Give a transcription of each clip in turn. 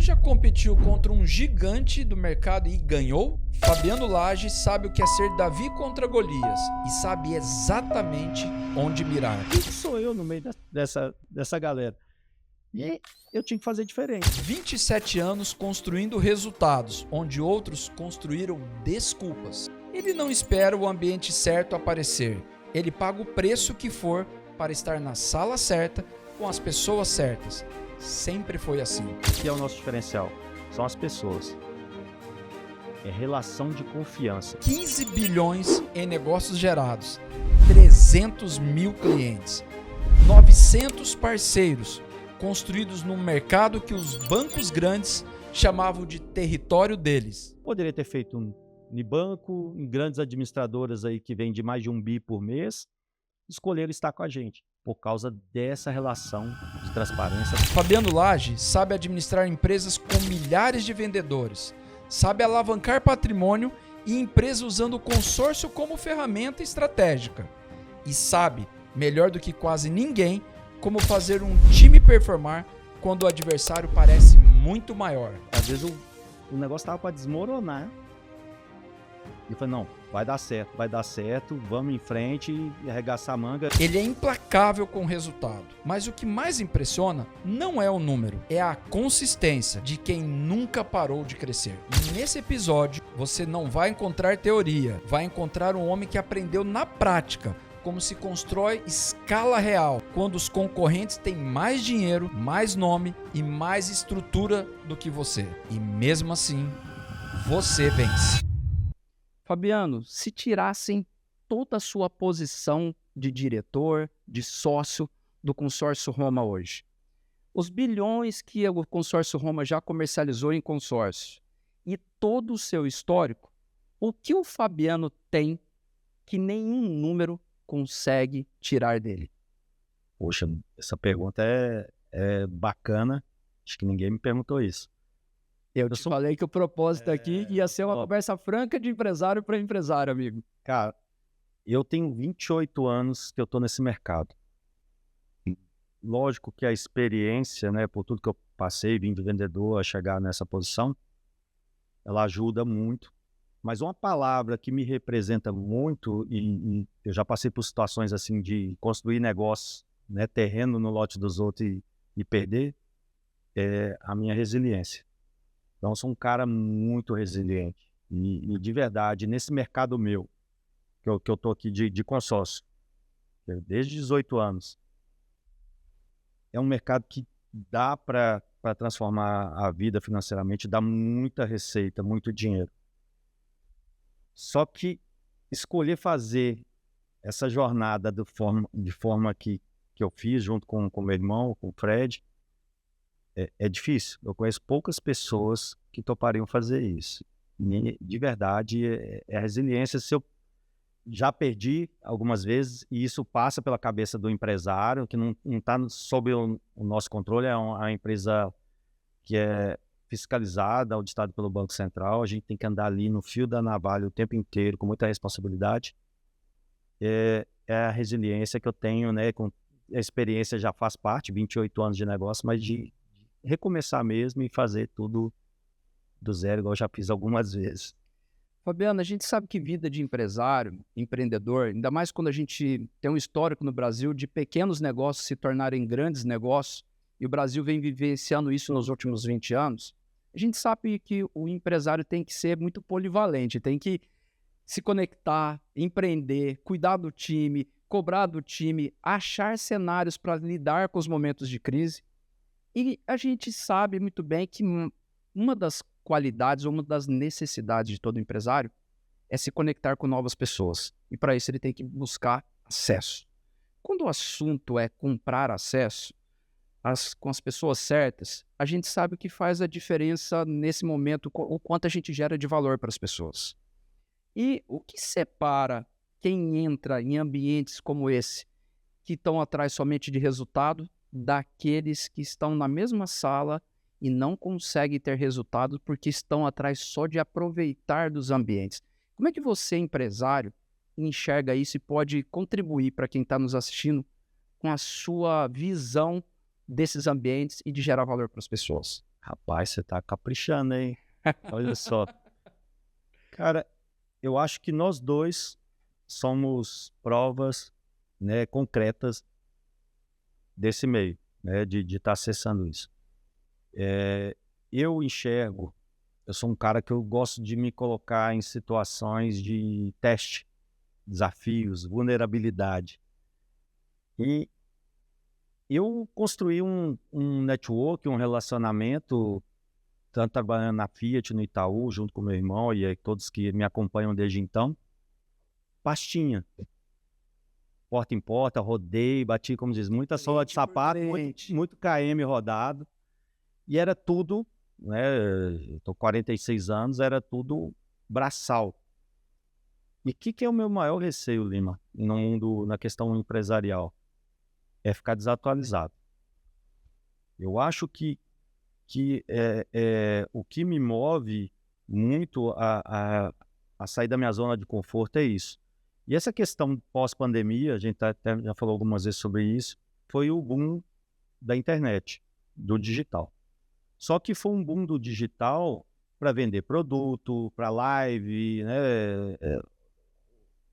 já competiu contra um gigante do mercado e ganhou? Fabiano Lage sabe o que é ser Davi contra Golias e sabe exatamente onde mirar. Quem sou eu no meio dessa galera? E eu tinha que fazer diferente. 27 anos construindo resultados, onde outros construíram desculpas. Ele não espera o ambiente certo aparecer. Ele paga o preço que for para estar na sala certa, com as pessoas certas. Sempre foi assim. O que é o nosso diferencial? São as pessoas. É relação de confiança. 15 bilhões em negócios gerados, 300 mil clientes, 900 parceiros, construídos num mercado que os bancos grandes chamavam de território deles. Poderia ter feito em banco, em grandes administradoras aí que vendem mais de 1 bi por mês, escolheram estar com a gente por causa dessa relação de transparência. Fabiano Lage sabe administrar empresas com milhares de vendedores, sabe alavancar patrimônio e empresa usando o consórcio como ferramenta estratégica. E sabe, melhor do que quase ninguém, como fazer um time performar quando o adversário parece muito maior. Às vezes o negócio estava para desmoronar. E eu falei, não, vai dar certo, vamos em frente e arregaçar a manga. Ele é implacável com o resultado, mas o que mais impressiona não é o número, é a consistência de quem nunca parou de crescer. E nesse episódio, você não vai encontrar teoria, vai encontrar um homem que aprendeu na prática como se constrói escala real, quando os concorrentes têm mais dinheiro, mais nome e mais estrutura do que você. E mesmo assim, você vence. Fabiano, se tirassem toda a sua posição de diretor, de sócio do Consórcio Roma hoje, os bilhões que o Consórcio Roma já comercializou em consórcio e todo o seu histórico, o que o Fabiano tem que nenhum número consegue tirar dele? Poxa, essa pergunta é bacana. Acho que ninguém me perguntou isso. Eu te falei que o propósito aqui ia ser uma conversa franca de empresário para empresário, amigo. Cara, eu tenho 28 anos que eu estou nesse mercado. Lógico que a experiência, né, por tudo que eu passei, vim de vendedor a chegar nessa posição, ela ajuda muito. Mas uma palavra que me representa muito, e eu já passei por situações assim de construir negócio, né, terreno no lote dos outros e perder, é a minha resiliência. Então, eu sou um cara muito resiliente. E de verdade, nesse mercado meu, que eu estou aqui de consórcio, desde 18 anos, é um mercado que dá para transformar a vida financeiramente, dá muita receita, muito dinheiro. Só que escolher fazer essa jornada de forma que eu fiz junto com o meu irmão, com o Fred, é difícil. Eu conheço poucas pessoas que topariam fazer isso. E, de verdade, é a resiliência. Se eu já perdi algumas vezes, e isso passa pela cabeça do empresário, que não está sob o nosso controle, é uma empresa que é fiscalizada, auditada pelo Banco Central. A gente tem que andar ali no fio da navalha o tempo inteiro, com muita responsabilidade. É a resiliência que eu tenho, né? Com a experiência já faz parte, 28 anos de negócio, mas de recomeçar mesmo e fazer tudo do zero, igual eu já fiz algumas vezes. Fabiano, a gente sabe que vida de empresário, empreendedor, ainda mais quando a gente tem um histórico no Brasil de pequenos negócios se tornarem grandes negócios, e o Brasil vem vivenciando isso nos últimos 20 anos, a gente sabe que o empresário tem que ser muito polivalente, tem que se conectar, empreender, cuidar do time, cobrar do time, achar cenários para lidar com os momentos de crise. E a gente sabe muito bem que uma das qualidades ou uma das necessidades de todo empresário é se conectar com novas pessoas. E para isso ele tem que buscar acesso. Quando o assunto é comprar acesso com as pessoas certas, a gente sabe o que faz a diferença nesse momento, o quanto a gente gera de valor para as pessoas. E o que separa quem entra em ambientes como esse, que estão atrás somente de resultado, daqueles que estão na mesma sala e não conseguem ter resultado porque estão atrás só de aproveitar dos ambientes? Como é que você, empresário, enxerga isso e pode contribuir para quem está nos assistindo com a sua visão desses ambientes e de gerar valor para as pessoas? Rapaz, você tá caprichando, hein? Olha só. Cara, eu acho que nós dois somos provas, né, concretas desse meio, né, de estar acessando isso. Eu enxergo, eu sou um cara que eu gosto de me colocar em situações de teste, desafios, vulnerabilidade. E eu construí um network, um relacionamento, tanto trabalhando na Fiat, no Itaú, junto com meu irmão e aí todos que me acompanham desde então. Pastinha. Porta em porta, rodei, bati, como diz, muita sola de sapato, muito KM rodado. E era tudo, né? Eu tô com 46 anos, era tudo braçal. E o que é o meu maior receio, Lima, no mundo, na questão empresarial? É ficar desatualizado. Eu acho que o que me move muito a sair da minha zona de conforto é isso. E essa questão pós-pandemia, a gente até já falou algumas vezes sobre isso, foi o boom da internet, do digital. Só que foi um boom do digital para vender produto, para live, né?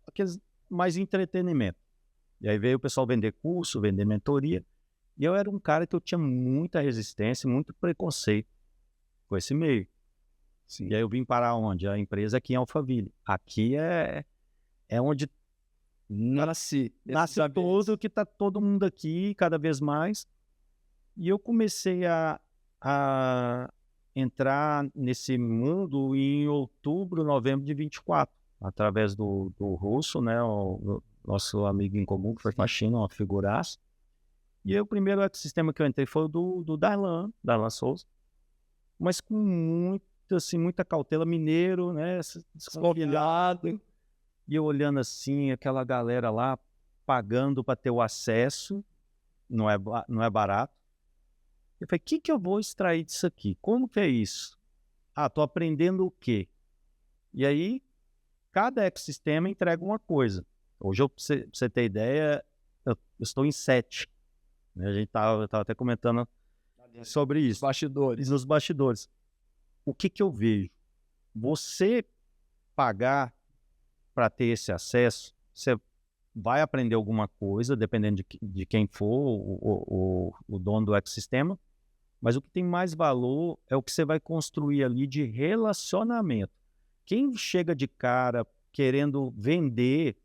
Aqueles mais entretenimento. E aí veio o pessoal vender curso, vender mentoria. E eu era um cara que eu tinha muita resistência, muito preconceito com esse meio. Sim. E aí eu vim parar onde? A empresa aqui em Alphaville. Aqui é onde nasce tudo, que está todo mundo aqui, cada vez mais. E eu comecei a entrar nesse mundo em outubro, novembro de 24, através do Russo, né, o nosso amigo em comum, que foi faxina, uma figuraça. E aí, o primeiro ecossistema que eu entrei foi o do Darlan Souza, mas com muita cautela, mineiro, né, desconfiado. E eu olhando assim, aquela galera lá, pagando para ter o acesso, não é barato. Eu falei, o que eu vou extrair disso aqui? Como que é isso? Tô aprendendo o quê? E aí, cada ecossistema entrega uma coisa. Hoje, pra você ter ideia, eu estou em 7. Né? A gente estava até comentando sobre isso. Nos bastidores. O que eu vejo? Você pagar para ter esse acesso, você vai aprender alguma coisa, dependendo de quem for o dono do ecossistema, mas o que tem mais valor é o que você vai construir ali de relacionamento. Quem chega de cara querendo vender,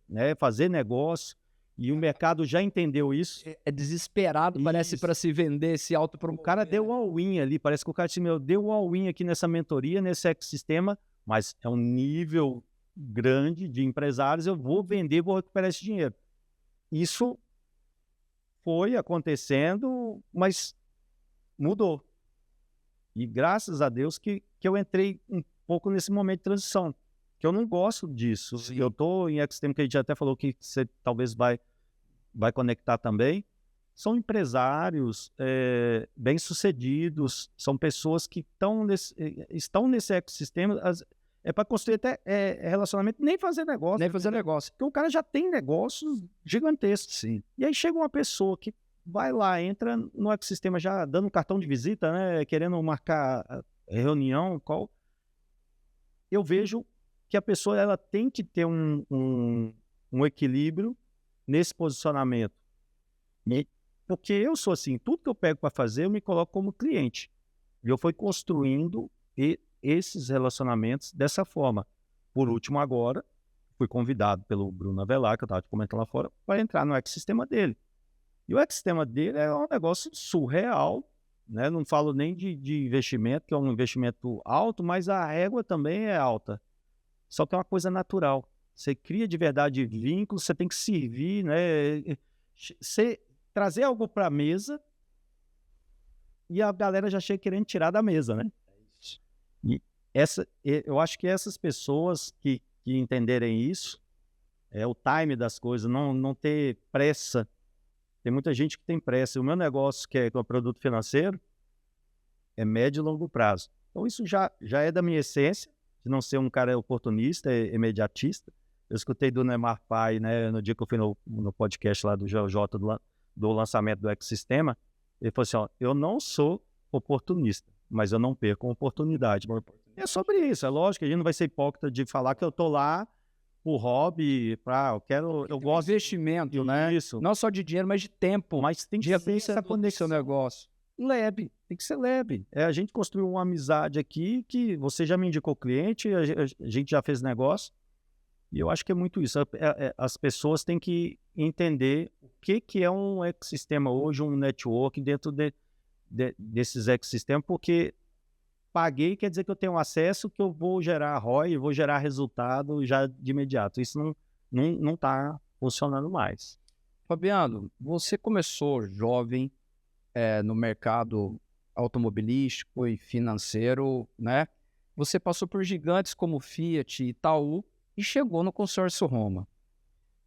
né, fazer negócio, e o mercado já entendeu isso. É desesperado, isso. Parece, para se vender, se autopromover. O cara deu all-in ali, parece que o cara disse, deu all-in aqui nessa mentoria, nesse ecossistema, mas é um nível grande de empresários, eu vou vender, vou recuperar esse dinheiro. Isso foi acontecendo, mas mudou. E graças a Deus que eu entrei um pouco nesse momento de transição, que eu não gosto disso. Sim. Eu estou em ecossistema que a gente até falou que você talvez vai conectar também. São empresários bem-sucedidos, são pessoas que estão nesse ecossistema, é para construir até relacionamento, nem fazer negócio. Nem fazer negócio. Porque o cara já tem negócios gigantescos. Sim. E aí chega uma pessoa que vai lá, entra no ecossistema já dando cartão de visita, né, querendo marcar reunião, eu vejo que a pessoa ela tem que ter um equilíbrio nesse posicionamento. Porque eu sou assim, tudo que eu pego para fazer, eu me coloco como cliente. E eu fui construindo esses relacionamentos dessa forma. Por último, agora, fui convidado pelo Bruno Avelar, que eu estava te comentando lá fora, para entrar no ecossistema dele. E o ecossistema dele é um negócio surreal, né? Não falo nem de investimento, que é um investimento alto, mas a régua também é alta. Só que é uma coisa natural. Você cria de verdade vínculos, você tem que servir, né? Você trazer algo para a mesa e a galera já chega querendo tirar da mesa, né? E eu acho que essas pessoas que entenderem isso, o time das coisas, não ter pressa. Tem muita gente que tem pressa. O meu negócio, que é o produto financeiro, é médio e longo prazo. Então isso já é da minha essência, de não ser um cara oportunista, imediatista. Eu escutei do Neymar Pai, né, no dia que eu fui no podcast lá do GeoJ do lançamento do ecossistema, ele falou assim, eu não sou oportunista, mas eu não perco a oportunidade. É sobre isso, é lógico que a gente não vai ser hipócrita de falar que eu tô lá por hobby, eu gosto de investimento, né? Isso. Não só de dinheiro, mas de tempo. Mas tem que ser essa conexão. Seu negócio. Leve, tem que ser leve. A gente construiu uma amizade aqui que você já me indicou cliente, a gente já fez negócio, e eu acho que é muito isso. As pessoas têm que entender o que é um ecossistema hoje, um network dentro desses ecossistemas, porque paguei quer dizer que eu tenho acesso, que eu vou gerar ROI, vou gerar resultado já de imediato. Isso não está funcionando mais. Fabiano, você começou jovem no mercado automobilístico e financeiro, né? Você passou por gigantes como Fiat e Itaú e chegou no consórcio Roma.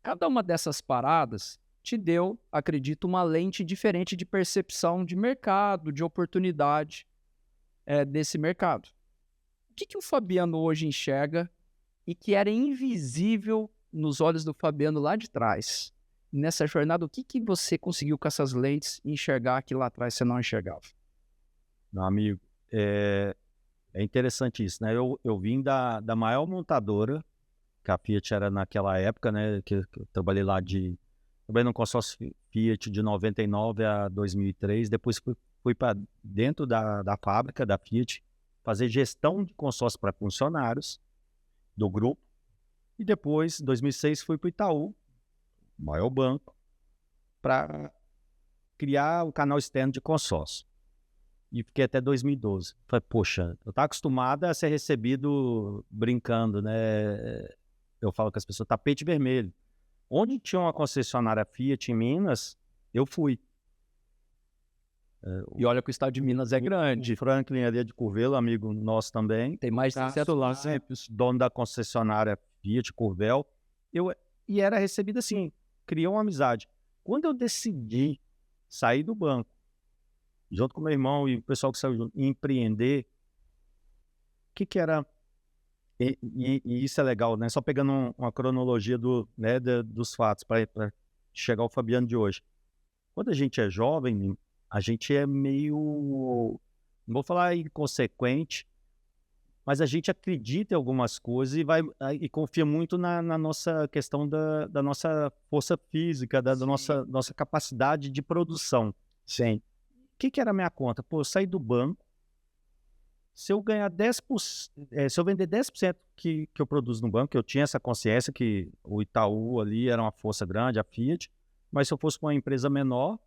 Cada uma dessas paradas te deu, acredito, uma lente diferente de percepção de mercado, de oportunidade desse mercado. O que o Fabiano hoje enxerga e que era invisível nos olhos do Fabiano lá de trás? Nessa jornada, o que você conseguiu com essas lentes enxergar que lá atrás você não enxergava? Meu amigo, é interessante isso, né? Eu vim da maior montadora, que a Fiat era naquela época, né? Que eu trabalhei lá trabalhei no consórcio Fiat de 99 a 2003, depois fui para dentro da fábrica da Fiat, fazer gestão de consórcio para funcionários do grupo, e depois, em 2006, fui para o Itaú, maior banco, para criar o canal externo de consórcio. E fiquei até 2012. Falei, poxa, eu estava acostumado a ser recebido brincando, né? Eu falo com as pessoas, tapete vermelho. Onde tinha uma concessionária Fiat em Minas, eu fui. E olha que o estado de Minas é grande. O Franklin ali de Curvelo, amigo nosso também. Tem mais de 7 lá, dono da concessionária Fiat Curvel. E era recebido assim, criou uma amizade. Quando eu decidi sair do banco, junto com meu irmão e o pessoal que saiu junto, empreender, o que era... E isso é legal, né? Só pegando uma cronologia dos fatos para chegar ao Fabiano de hoje. Quando a gente é jovem, a gente é meio, não vou falar inconsequente, mas a gente acredita em algumas coisas e confia muito na nossa questão da nossa força física, da nossa capacidade de produção. Sim. O que era a minha conta? Pô, eu saí do banco, se eu ganhar 10%, se eu vender 10% que eu produzo no banco, eu tinha essa consciência que o Itaú ali era uma força grande, a Fiat, mas se eu fosse para uma empresa menor,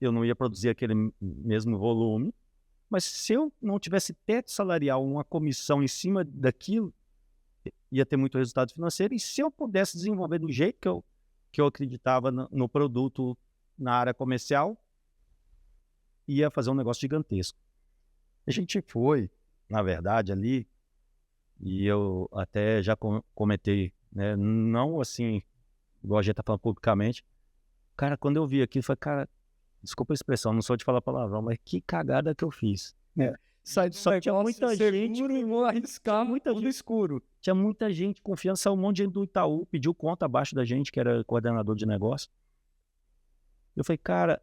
eu não ia produzir aquele mesmo volume. Mas se eu não tivesse teto salarial, uma comissão em cima daquilo, ia ter muito resultado financeiro. E se eu pudesse desenvolver do jeito que eu acreditava no produto, na área comercial, ia fazer um negócio gigantesco. A gente foi, na verdade, ali, e eu até já comentei, né, não assim, igual a gente está falando publicamente. Cara, quando eu vi aquilo, eu falei, cara, desculpa a expressão, não sou de falar palavrão, mas que cagada que eu fiz. Só tinha muita gente e vou arriscar tudo escuro. Tinha muita gente confiando, saiu um monte de gente do Itaú, pediu conta abaixo da gente, que era coordenador de negócio. Eu falei, cara,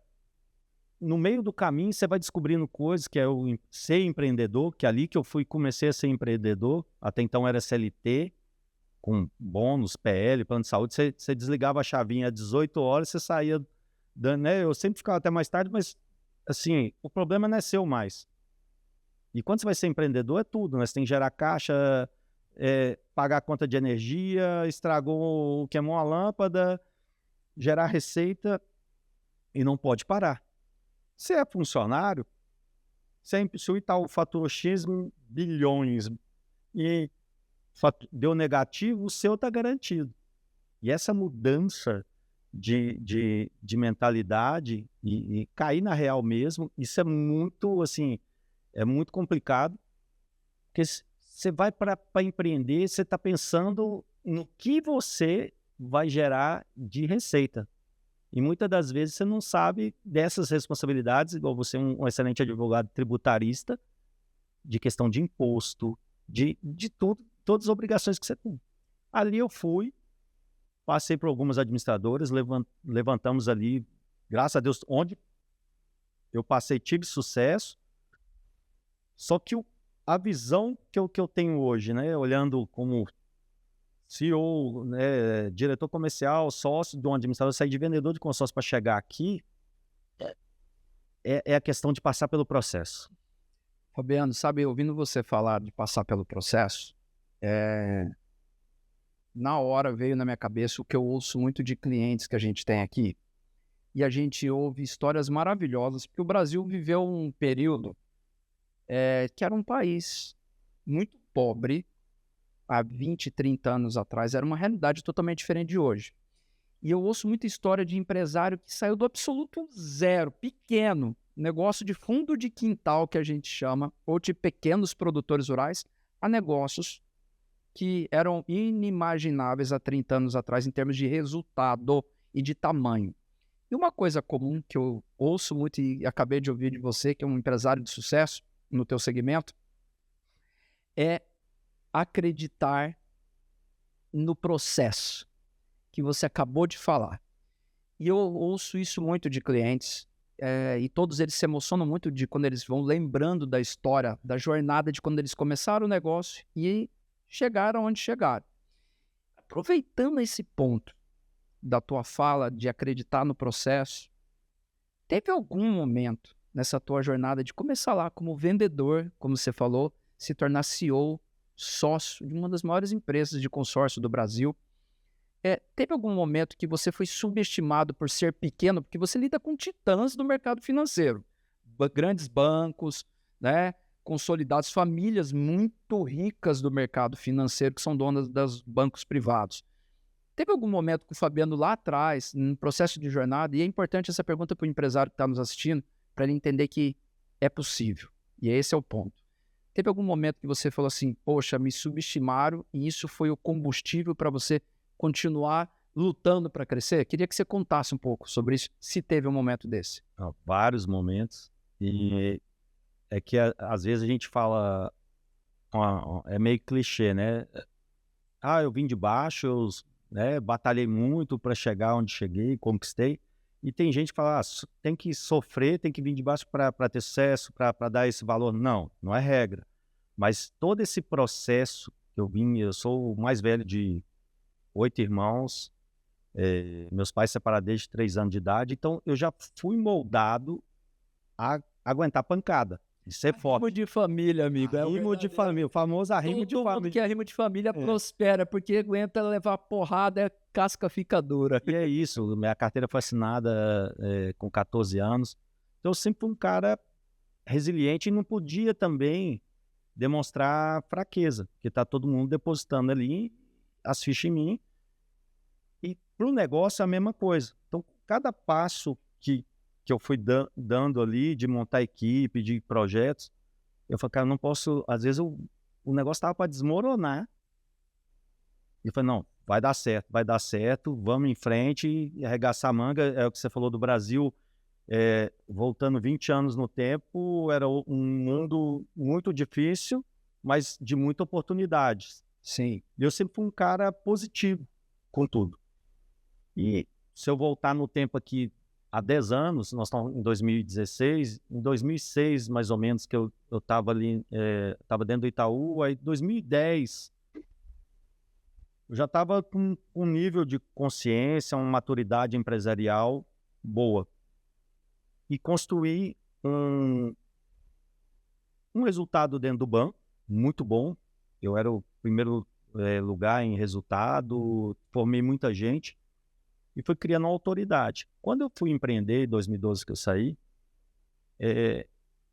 no meio do caminho você vai descobrindo coisas, que é o ser empreendedor, que é ali que eu comecei a ser empreendedor, até então era CLT, com bônus, PL, plano de saúde, você desligava a chavinha às 18 horas, você saía, né? Eu sempre ficava até mais tarde, mas assim, o problema não é seu mais. E quando você vai ser empreendedor, é tudo, né? Você tem que gerar caixa, pagar a conta de energia, queimou a lâmpada, gerar receita e não pode parar. Se é funcionário, se o Itaú faturou X bilhões e deu negativo, o seu está garantido. E essa mudança de mentalidade e cair na real mesmo, isso é muito, assim, é muito complicado, porque você vai para empreender, você está pensando no que você vai gerar de receita. E muitas das vezes você não sabe dessas responsabilidades, igual você é um excelente advogado tributarista, de questão de imposto, de tudo, todas as obrigações que você tem. Ali eu fui, passei por algumas administradoras, levantamos ali, graças a Deus, onde eu passei, tive sucesso, Só que a visão que eu tenho hoje, né, olhando como CEO, né, diretor comercial, sócio de um administrador, sair de vendedor de consórcio para chegar aqui, é a questão de passar pelo processo. Fabiano, sabe, ouvindo você falar de passar pelo processo, na hora veio na minha cabeça o que eu ouço muito de clientes que a gente tem aqui, e a gente ouve histórias maravilhosas, porque o Brasil viveu um período que era um país muito pobre, há 20, 30 anos atrás, era uma realidade totalmente diferente de hoje. E eu ouço muita história de empresário que saiu do absoluto zero, pequeno, negócio de fundo de quintal que a gente chama, ou de pequenos produtores rurais, a negócios que eram inimagináveis há 30 anos atrás em termos de resultado e de tamanho. E uma coisa comum que eu ouço muito e acabei de ouvir de você, que é um empresário de sucesso no teu segmento, é acreditar no processo que você acabou de falar. E eu ouço isso muito de clientes, e todos eles se emocionam muito de quando eles vão lembrando da história, da jornada de quando eles começaram o negócio e chegaram onde chegaram. Aproveitando esse ponto da tua fala de acreditar no processo, teve algum momento nessa tua jornada de começar lá como vendedor, como você falou, se tornar CEO, sócio de uma das maiores empresas de consórcio do Brasil, teve algum momento que você foi subestimado por ser pequeno, porque você lida com titãs do mercado financeiro, grandes bancos, né, consolidados, famílias muito ricas do mercado financeiro que são donas dos bancos privados. Teve algum momento que o Fabiano lá atrás, no processo de jornada, e é importante essa pergunta para o empresário que está nos assistindo, para ele entender que é possível, e esse é o ponto. Teve algum momento que você falou assim, poxa, me subestimaram e isso foi o combustível para você continuar lutando para crescer? Queria que você contasse um pouco sobre isso, se teve um momento desse. Vários momentos. E é que às vezes a gente fala, é meio clichê, né? Eu vim de baixo, eu, né, batalhei muito para chegar onde cheguei, conquistei. E tem gente que fala, tem que sofrer, tem que vir de baixo para ter sucesso, para dar esse valor. Não, não é regra. Mas todo esse processo que eu sou o mais velho de 8 irmãos, meus pais separaram desde 3 anos de idade, então eu já fui moldado a aguentar pancada, de ser forte. Arrimo de família, amigo. Arrimo de família, o famoso arrimo de família. Tudo que é arrimo de família prospera, porque aguenta levar porrada, casca fica dura. E é isso, minha carteira foi assinada com 14 anos, então eu sempre fui um cara resiliente e não podia também demonstrar fraqueza, porque tá todo mundo depositando ali as fichas em mim, e para o negócio é a mesma coisa. Então, cada passo que eu fui dando ali, de montar equipe, de projetos, eu falei, cara, não posso, às vezes o negócio estava para desmoronar, e eu falei, não, vai dar certo, vamos em frente e arregaçar a manga. É o que você falou do Brasil, voltando 20 anos no tempo, era um mundo muito difícil, mas de muita oportunidade. Sim. E eu sempre fui um cara positivo com tudo. E se eu voltar no tempo aqui, há 10 anos, nós estamos em 2016, em 2006, mais ou menos, que eu estava ali, estava dentro do Itaú, aí em 2010, eu já estava com um nível de consciência, uma maturidade empresarial boa. E construí um resultado dentro do banco, muito bom. Eu era o primeiro lugar em resultado, formei muita gente e fui criando uma autoridade. Quando eu fui empreender, em 2012 que eu saí,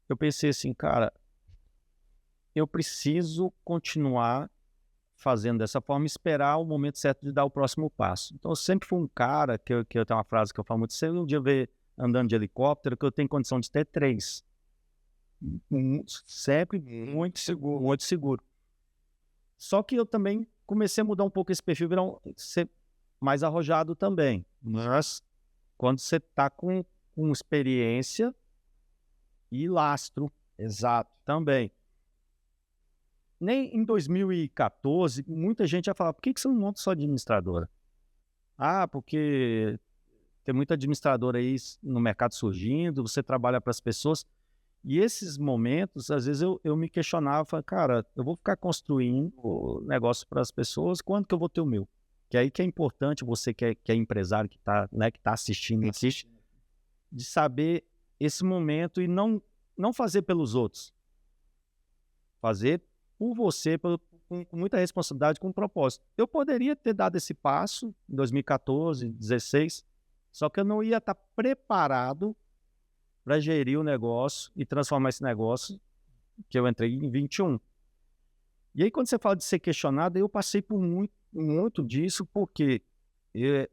eu pensei assim, cara, eu preciso continuar fazendo dessa forma, esperar o momento certo de dar o próximo passo. Então eu sempre fui um cara, que eu tenho uma frase que eu falo muito, se um dia ver andando de helicóptero, que eu tenho condição de ter 3. Sempre muito seguro, muito seguro. Só que eu também comecei a mudar um pouco esse perfil, virar ser mais arrojado também. Mas quando você está com experiência e lastro, exato, também. Nem em 2014, muita gente ia falar, por que você não monta só administradora? Porque tem muita administradora aí no mercado surgindo, você trabalha para as pessoas. E esses momentos, às vezes eu me questionava, falava, cara, eu vou ficar construindo negócio para as pessoas, quando que eu vou ter o meu? Que aí que é importante você que é empresário, que está, né, que tá assistindo, assiste, de saber esse momento e não fazer pelos outros. Fazer por você, com muita responsabilidade, com um propósito. Eu poderia ter dado esse passo em 2014, 2016, só que eu não ia estar preparado para gerir o negócio e transformar esse negócio que eu entrei em 21. E aí, quando você fala de ser questionado, eu passei por muito disso, porque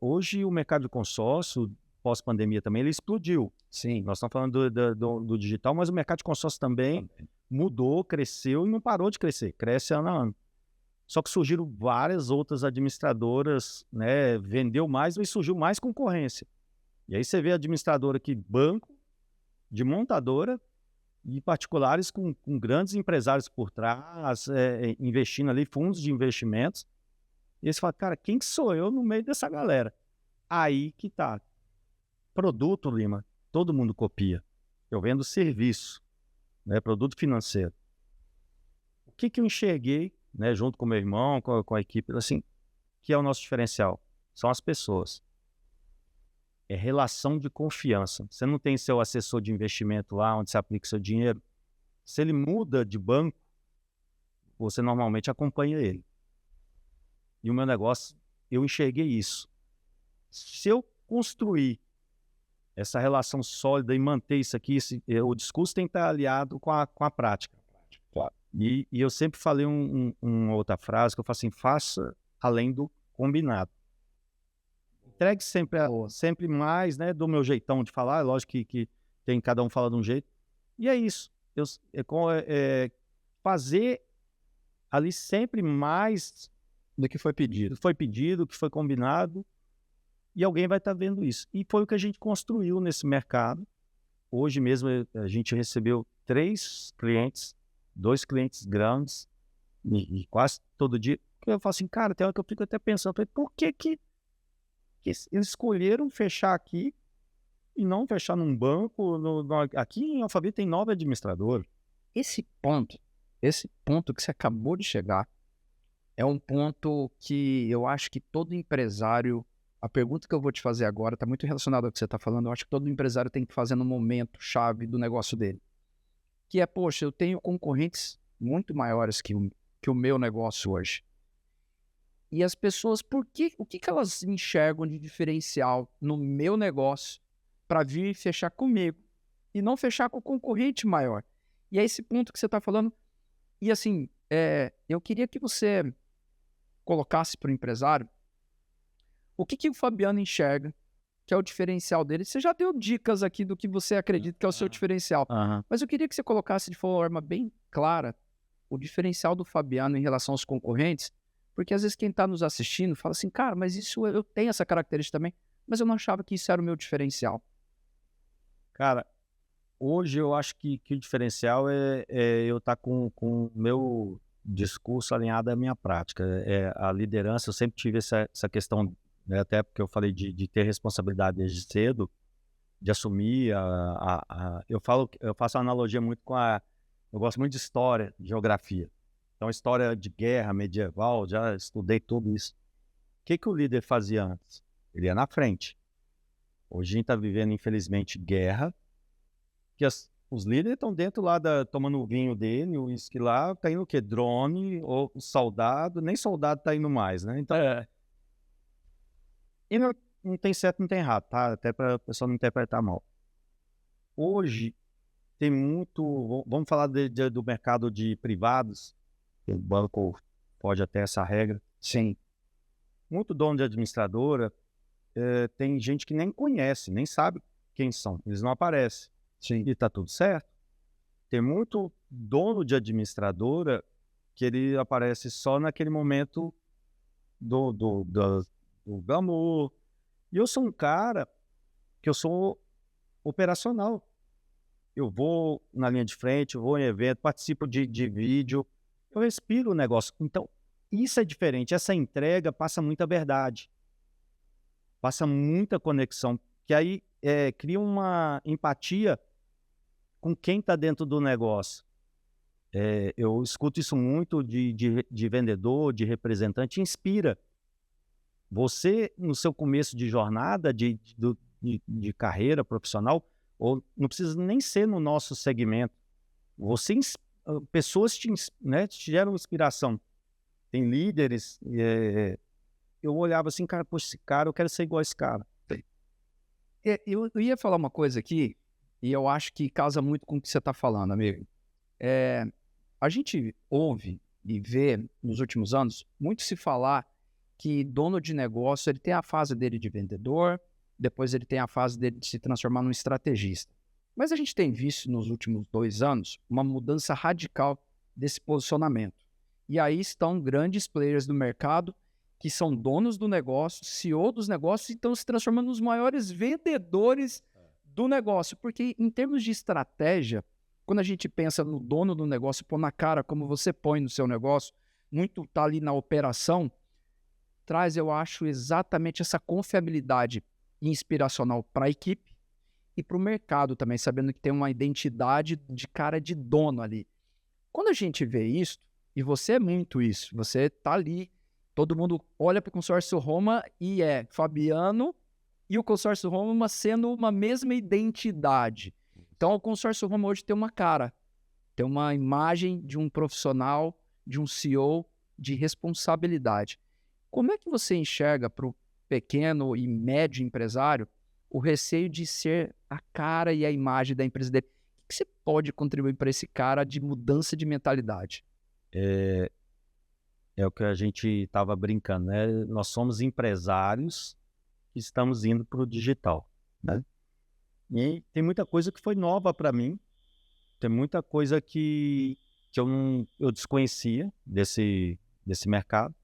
hoje o mercado de consórcio, pós-pandemia também, ele explodiu. Sim. Nós estamos falando do digital, mas o mercado de consórcio também mudou, cresceu e não parou de crescer. Cresce ano a ano. Só que surgiram várias outras administradoras, né? Vendeu mais, mas surgiu mais concorrência. E aí você vê administradora aqui, banco, de montadora e particulares com grandes empresários por trás, investindo ali, fundos de investimentos. E aí você fala, cara, quem que sou eu no meio dessa galera? Aí que tá. Produto, Lima, todo mundo copia. Eu vendo serviço, né, produto financeiro. O que eu enxerguei, né, junto com meu irmão, com a equipe, assim, que é o nosso diferencial? São as pessoas. É relação de confiança. Você não tem seu assessor de investimento lá, onde você aplica seu dinheiro. Se ele muda de banco, você normalmente acompanha ele. E o meu negócio, eu enxerguei isso. Se eu construir essa relação sólida e manter isso aqui, o discurso tem que estar aliado com a prática. Claro. E eu sempre falei uma outra frase, que eu falo assim, faça além do combinado. Entregue sempre mais, né, do meu jeitão de falar, lógico que tem, cada um fala de um jeito. E é isso. Fazer ali sempre mais Do que foi pedido. Que foi combinado, e alguém vai estar vendo isso. E foi o que a gente construiu nesse mercado. Hoje mesmo a gente recebeu 3 clientes, 2 clientes grandes, e quase todo dia. Eu falo assim, cara, tem hora que eu fico até pensando, por que eles escolheram fechar aqui e não fechar num banco? Aqui em Alphaville tem 9 administradores. Esse ponto que você acabou de chegar, é um ponto que eu acho que todo empresário, a pergunta que eu vou te fazer agora está muito relacionada ao que você está falando, eu acho que todo empresário tem que fazer no momento chave do negócio dele. Que é, poxa, eu tenho concorrentes muito maiores que o meu negócio hoje. E as pessoas, o que elas enxergam de diferencial no meu negócio para vir fechar comigo e não fechar com o concorrente maior? E é esse ponto que você está falando. E assim, eu queria que você colocasse para o empresário o que o Fabiano enxerga que é o diferencial dele. Você já deu dicas aqui do que você acredita que é o seu diferencial. Mas eu queria que você colocasse de forma bem clara o diferencial do Fabiano em relação aos concorrentes, porque às vezes quem está nos assistindo fala assim, cara, mas isso eu tenho essa característica também, mas eu não achava que isso era o meu diferencial. Cara, hoje eu acho que o diferencial é eu estar com o meu discurso alinhado à minha prática. A liderança, eu sempre tive essa questão, né, até porque eu falei de ter responsabilidade desde cedo, de assumir eu faço uma analogia muito eu gosto muito de história, de geografia. Então, história de guerra medieval, já estudei tudo isso. O que o líder fazia antes? Ele ia na frente. Hoje a gente está vivendo, infelizmente, guerra, que os líderes estão dentro lá, tomando o vinho dele, o uísque lá, tá indo o quê? Drone, ou soldado, nem soldado tá indo mais, né? Então, e não tem certo, não tem errado, tá? Até para o pessoal não interpretar mal. Hoje, tem muito, vamos falar do mercado de privados, o banco pode até essa regra. Sim. Muito dono de administradora, tem gente que nem conhece, nem sabe quem são, eles não aparecem. Sim. E tá tudo certo. Tem muito dono de administradora que ele aparece só naquele momento do glamour. E eu sou um cara que eu sou operacional. Eu vou na linha de frente, eu vou em evento, participo de vídeo, eu respiro o negócio. Então, isso é diferente. Essa entrega passa muita verdade, passa muita conexão, que aí cria uma empatia com quem está dentro do negócio. Eu escuto isso muito de vendedor, de representante, inspira. Você, no seu começo de jornada, de carreira profissional, ou não precisa nem ser no nosso segmento, pessoas te geram inspiração. Tem líderes, eu olhava assim, cara, poxa, esse cara, eu quero ser igual a esse cara. Eu ia falar uma coisa aqui, e eu acho que casa muito com o que você está falando, amigo. A gente ouve e vê, nos últimos anos, muito se falar que dono de negócio, ele tem a fase dele de vendedor, depois ele tem a fase dele de se transformar num estrategista. Mas a gente tem visto nos últimos 2 anos uma mudança radical desse posicionamento. E aí estão grandes players do mercado que são donos do negócio, CEO dos negócios, e estão se transformando nos maiores vendedores do negócio. Porque em termos de estratégia, quando a gente pensa no dono do negócio, pôr na cara como você põe no seu negócio, muito está ali na operação, traz, eu acho, exatamente essa confiabilidade inspiracional para a equipe e para o mercado também, sabendo que tem uma identidade de cara de dono ali. Quando a gente vê isso, e você é muito isso, você está ali, todo mundo olha para o Consórcio Roma e Fabiano e o Consórcio Roma sendo uma mesma identidade. Então, o Consórcio Roma hoje tem uma cara, tem uma imagem de um profissional, de um CEO, de responsabilidade. Como é que você enxerga para o pequeno e médio empresário o receio de ser a cara e a imagem da empresa dele? O que você pode contribuir para esse cara de mudança de mentalidade? É o que a gente estava brincando, né? Nós somos empresários que estamos indo para o digital, né? E tem muita coisa que foi nova para mim, tem muita coisa que eu desconhecia desse mercado.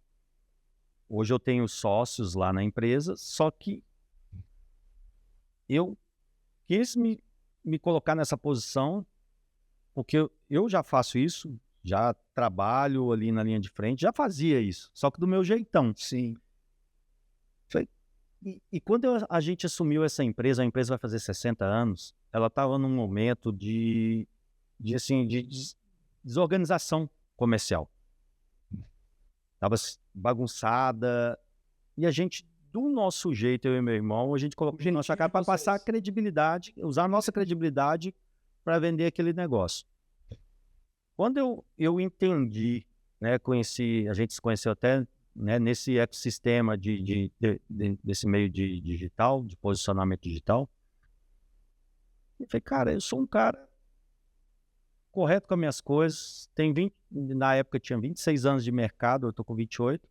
Hoje eu tenho sócios lá na empresa, só que eu quis me colocar nessa posição, porque eu já faço isso, já trabalho ali na linha de frente, já fazia isso, só que do meu jeitão. Sim. E quando a gente assumiu essa empresa, a empresa vai fazer 60 anos, ela estava num momento de desorganização comercial. Estava bagunçada, e a gente, do nosso jeito, eu e meu irmão, a gente colocou a nossa cara para passar a credibilidade, usar a nossa credibilidade para vender aquele negócio. Quando eu entendi, né, a gente se conheceu até, né, nesse ecossistema desse meio digital, de posicionamento digital, eu falei, cara, eu sou um cara correto com as minhas coisas, na época eu tinha 26 anos de mercado, eu estou com 28,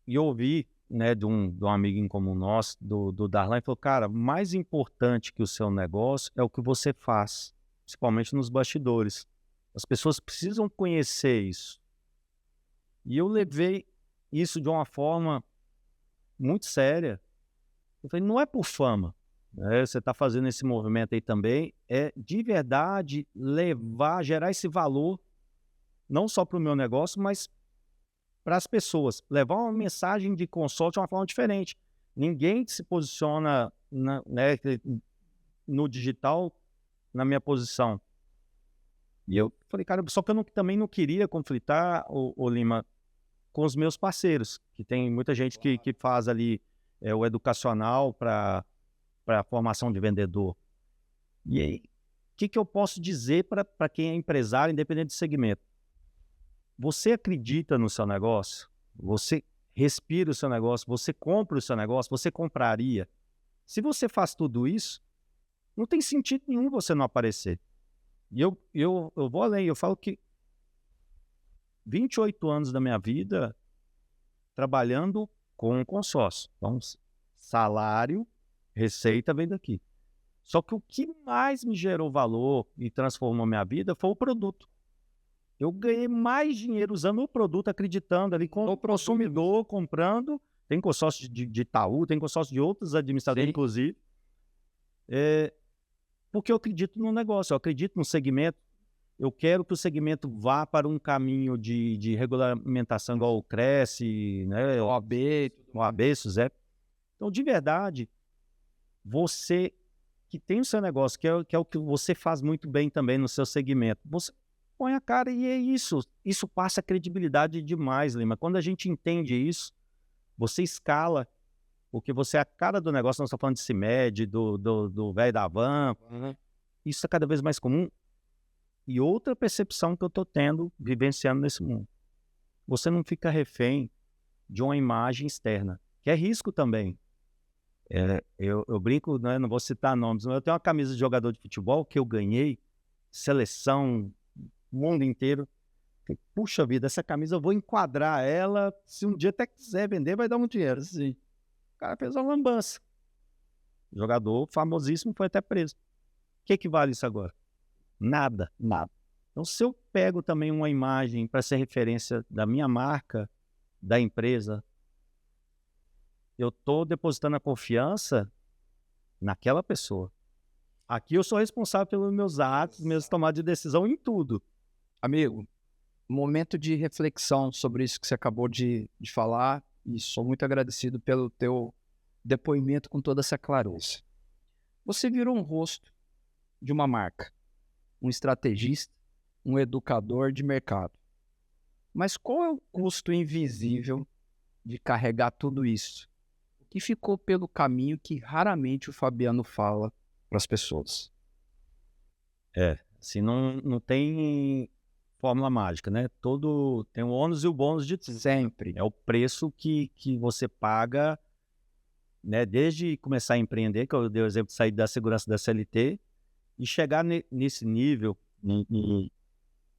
e eu ouvi, né, de um amigo em comum nosso, do Darlan, e falou, cara, mais importante que o seu negócio é o que você faz, principalmente nos bastidores. As pessoas precisam conhecer isso. E eu levei isso de uma forma muito séria. Eu falei, não é por fama, né? Você está fazendo esse movimento aí também, é de verdade gerar esse valor, não só para o meu negócio, mas para as pessoas. Levar uma mensagem de consórcio de uma forma diferente. Ninguém se posiciona no digital na minha posição. E eu falei, cara, só que eu também não queria conflitar, o Lima, com os meus parceiros, que tem muita gente que faz ali o educacional para a formação de vendedor. E aí, o que eu posso dizer para quem é empresário, independente do segmento? Você acredita no seu negócio? Você respira o seu negócio? Você compra o seu negócio? Você compraria? Se você faz tudo isso, não tem sentido nenhum você não aparecer. E eu vou além, eu falo que 28 anos da minha vida trabalhando com um consórcio. Então, salário, receita vem daqui. Só que o que mais me gerou valor e transformou minha vida foi o produto. Eu ganhei mais dinheiro usando o produto, acreditando ali com o consumidor, comprando. Tem consórcio de Itaú, tem consórcio de outros administradores, inclusive. Porque eu acredito no negócio, eu acredito no segmento. Eu quero que o segmento vá para um caminho de regulamentação igual o Cresce, né, OAB, SUSEP. Então, de verdade, você que tem o seu negócio, que é o que você faz muito bem também no seu segmento. Você põe a cara e é isso. Isso passa credibilidade demais, Lima. Quando a gente entende isso, você escala, porque você é a cara do negócio. Nós estamos falando de CIMED, do velho da van. Isso é cada vez mais comum. E outra percepção que eu estou tendo, vivenciando nesse mundo. Você não fica refém de uma imagem externa, que é risco também. Eu brinco, né, não vou citar nomes, mas eu tenho uma camisa de jogador de futebol que eu ganhei, seleção, mundo inteiro. Puxa vida, essa camisa eu vou enquadrar ela, se um dia até quiser vender, vai dar um dinheiro. Assim. O cara fez uma lambança. O jogador famosíssimo foi até preso. O que vale isso agora? Nada. Então, se eu pego também uma imagem para ser referência da minha marca, da empresa, eu estou depositando a confiança naquela pessoa. Aqui eu sou responsável pelos meus atos, minhas tomadas de decisão em tudo. Amigo, momento de reflexão sobre isso que você acabou de falar, e sou muito agradecido pelo teu depoimento com toda essa clareza. Você virou um rosto de uma marca, um estrategista, um educador de mercado. Mas qual é o custo invisível de carregar tudo isso? Que ficou pelo caminho que raramente o Fabiano fala para as pessoas. Assim, não tem fórmula mágica, né? Tem o ônus e o bônus de tudo. Sempre. É o preço que você paga, né? Desde começar a empreender, que eu dei o exemplo de sair da segurança da CLT, e chegar nesse nível, e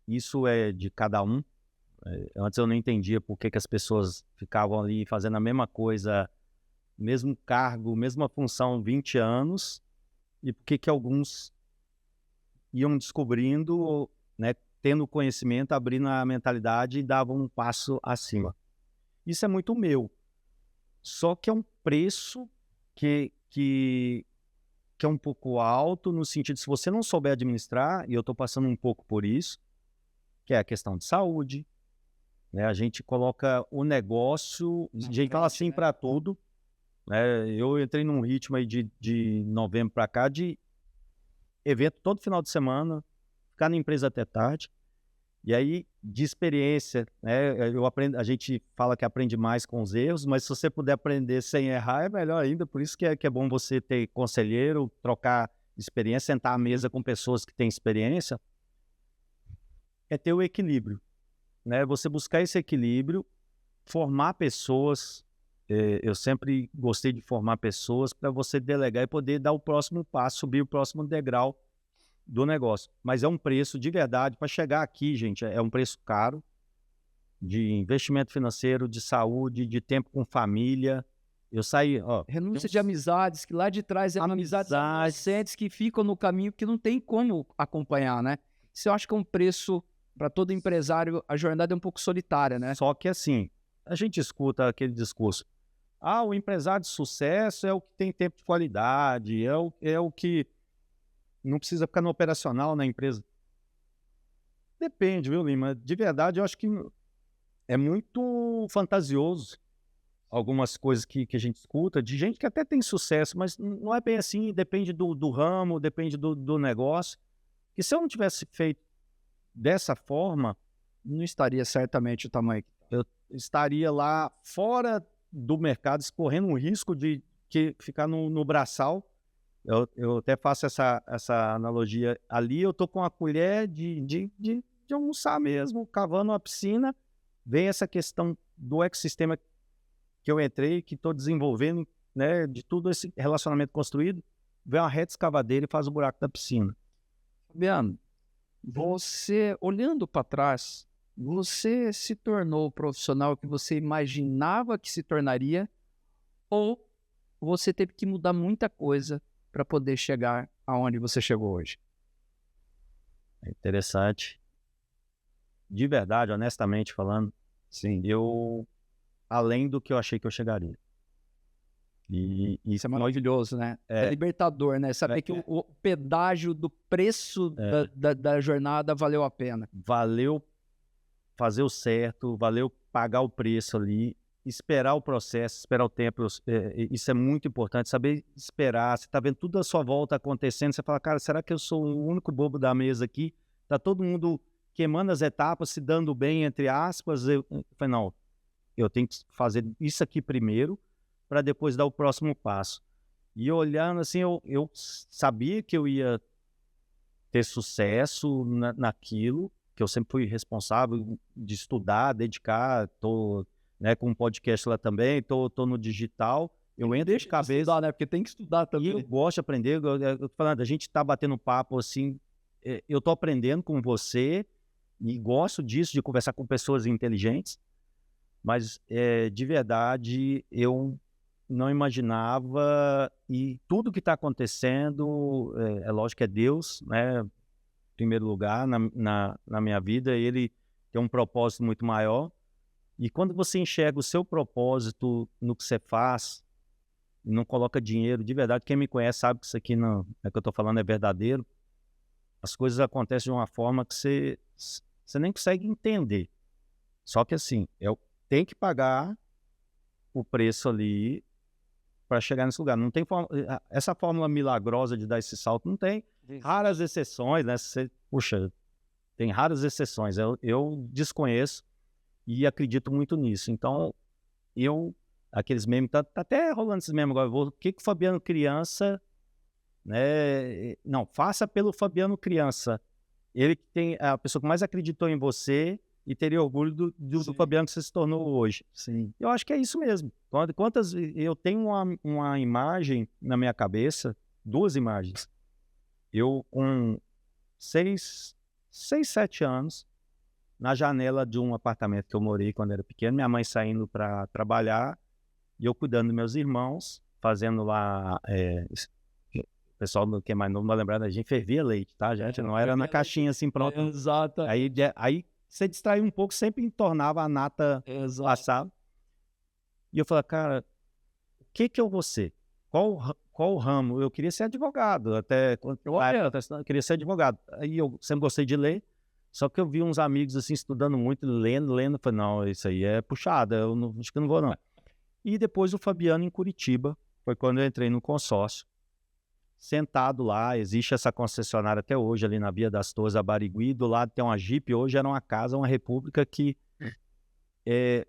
isso é de cada um. Antes eu não entendia por que as pessoas ficavam ali fazendo a mesma coisa, mesmo cargo, mesma função, 20 anos, e por que alguns iam descobrindo, né, tendo conhecimento, abrindo a mentalidade e davam um passo acima. Isso é muito meu. Só que é um preço que é um pouco alto, no sentido, se você não souber administrar, e eu estou passando um pouco por isso, que é a questão de saúde, né? A gente coloca o negócio, a gente fala assim para tudo, né? Eu entrei num ritmo aí de novembro para cá de evento todo final de semana, ficar na empresa até tarde, e aí de experiência, né? A gente fala que aprende mais com os erros, mas se você puder aprender sem errar, é melhor ainda. Por isso que é bom você ter conselheiro, trocar experiência, sentar à mesa com pessoas que têm experiência, é ter o equilíbrio, né? Você buscar esse equilíbrio, formar pessoas. Eu sempre gostei de formar pessoas para você delegar e poder dar o próximo passo, subir o próximo degrau do negócio. Mas é um preço de verdade. Para chegar aqui, gente, é um preço caro de investimento financeiro, de saúde, de tempo com família. Eu saí, renúncia de amizades, que lá de trás é amizades adolescentes que ficam no caminho que não tem como acompanhar, né? Isso eu acho que é um preço para todo empresário. A jornada é um pouco solitária, né? Só que assim, a gente escuta aquele discurso: o empresário de sucesso é o que tem tempo de qualidade, é o que não precisa ficar no operacional na empresa. Depende, viu, Lima? De verdade, eu acho que é muito fantasioso algumas coisas que a gente escuta, de gente que até tem sucesso, mas não é bem assim, depende do ramo, depende do negócio. E se eu não tivesse feito dessa forma, não estaria certamente o tamanho que eu estaria lá fora do mercado, escorrendo um risco de ficar no braçal. Eu até faço essa analogia. Ali eu tô com a colher de almoçar mesmo, cavando uma piscina. Vem essa questão do ecossistema que eu entrei, que estou desenvolvendo, né, de tudo esse relacionamento construído. Vem uma reta escavadeira e faz o buraco da piscina. Fabiano, você, olhando para trás, você se tornou o profissional que você imaginava que se tornaria, ou você teve que mudar muita coisa para poder chegar aonde você chegou hoje? É interessante. De verdade, honestamente falando, sim, além do que eu achei que eu chegaria. E isso é maravilhoso, né? É libertador, né? Saber que o pedágio do preço da jornada valeu a pena. Valeu fazer o certo, valeu pagar o preço ali. esperar o processo, esperar o tempo, isso é muito importante, saber esperar. Você está vendo tudo à sua volta acontecendo, você fala, cara, será que eu sou o único bobo da mesa aqui? Tá todo mundo queimando as etapas, se dando bem, entre aspas. Eu falei, não, eu tenho que fazer isso aqui primeiro, para depois dar o próximo passo. E olhando assim, eu sabia que eu ia ter sucesso naquilo, que eu sempre fui responsável de estudar, dedicar, tô, né, com um podcast lá também, tô no digital, eu entro de cabeça. Estudar, né? Porque tem que estudar também. E eu gosto de aprender, eu tô falando, a gente tá batendo papo assim, eu tô aprendendo com você e gosto disso, de conversar com pessoas inteligentes, mas de verdade eu não imaginava, e tudo que está acontecendo, é lógico que é Deus, né? Em primeiro lugar, na minha vida, ele tem um propósito muito maior. E quando você enxerga o seu propósito no que você faz, e não coloca dinheiro, de verdade, quem me conhece sabe que isso aqui não é que eu estou falando é verdadeiro, as coisas acontecem de uma forma que você nem consegue entender. Só que assim, eu tenho que pagar o preço ali para chegar nesse lugar. Não tem essa fórmula milagrosa de dar esse salto, não tem. Raras exceções, né? Puxa, tem raras exceções. Eu desconheço e acredito muito nisso. Então, aqueles memes, tá até rolando esses memes agora. O que o Fabiano Criança, né? Não, faça pelo Fabiano Criança. Ele que tem a pessoa que mais acreditou em você e teria orgulho do Fabiano que você se tornou hoje. Sim. Eu acho que é isso mesmo. Eu tenho uma imagem na minha cabeça, 2 imagens. Eu com 6, 7 anos, na janela de um apartamento que eu morei quando era pequeno, minha mãe saindo para trabalhar e eu cuidando dos meus irmãos, fazendo lá... o pessoal que é mais novo não vai lembrar da gente, fervia leite, tá, gente? Não era na caixinha assim pronto. Exato. Aí você distraía um pouco, sempre tornava a nata passar. E eu falei, cara, o que eu vou ser? Qual o ramo? Eu queria ser advogado, até quando eu queria ser advogado. Aí eu sempre gostei de ler, só que eu vi uns amigos assim estudando muito, lendo, falei, não, isso aí é puxada, acho que eu não vou não. E depois o Fabiano em Curitiba, foi quando eu entrei no consórcio. Sentado lá, existe essa concessionária até hoje, ali na Via das Torres, a Barigui, do lado tem uma Jeep, hoje era uma casa, uma república que é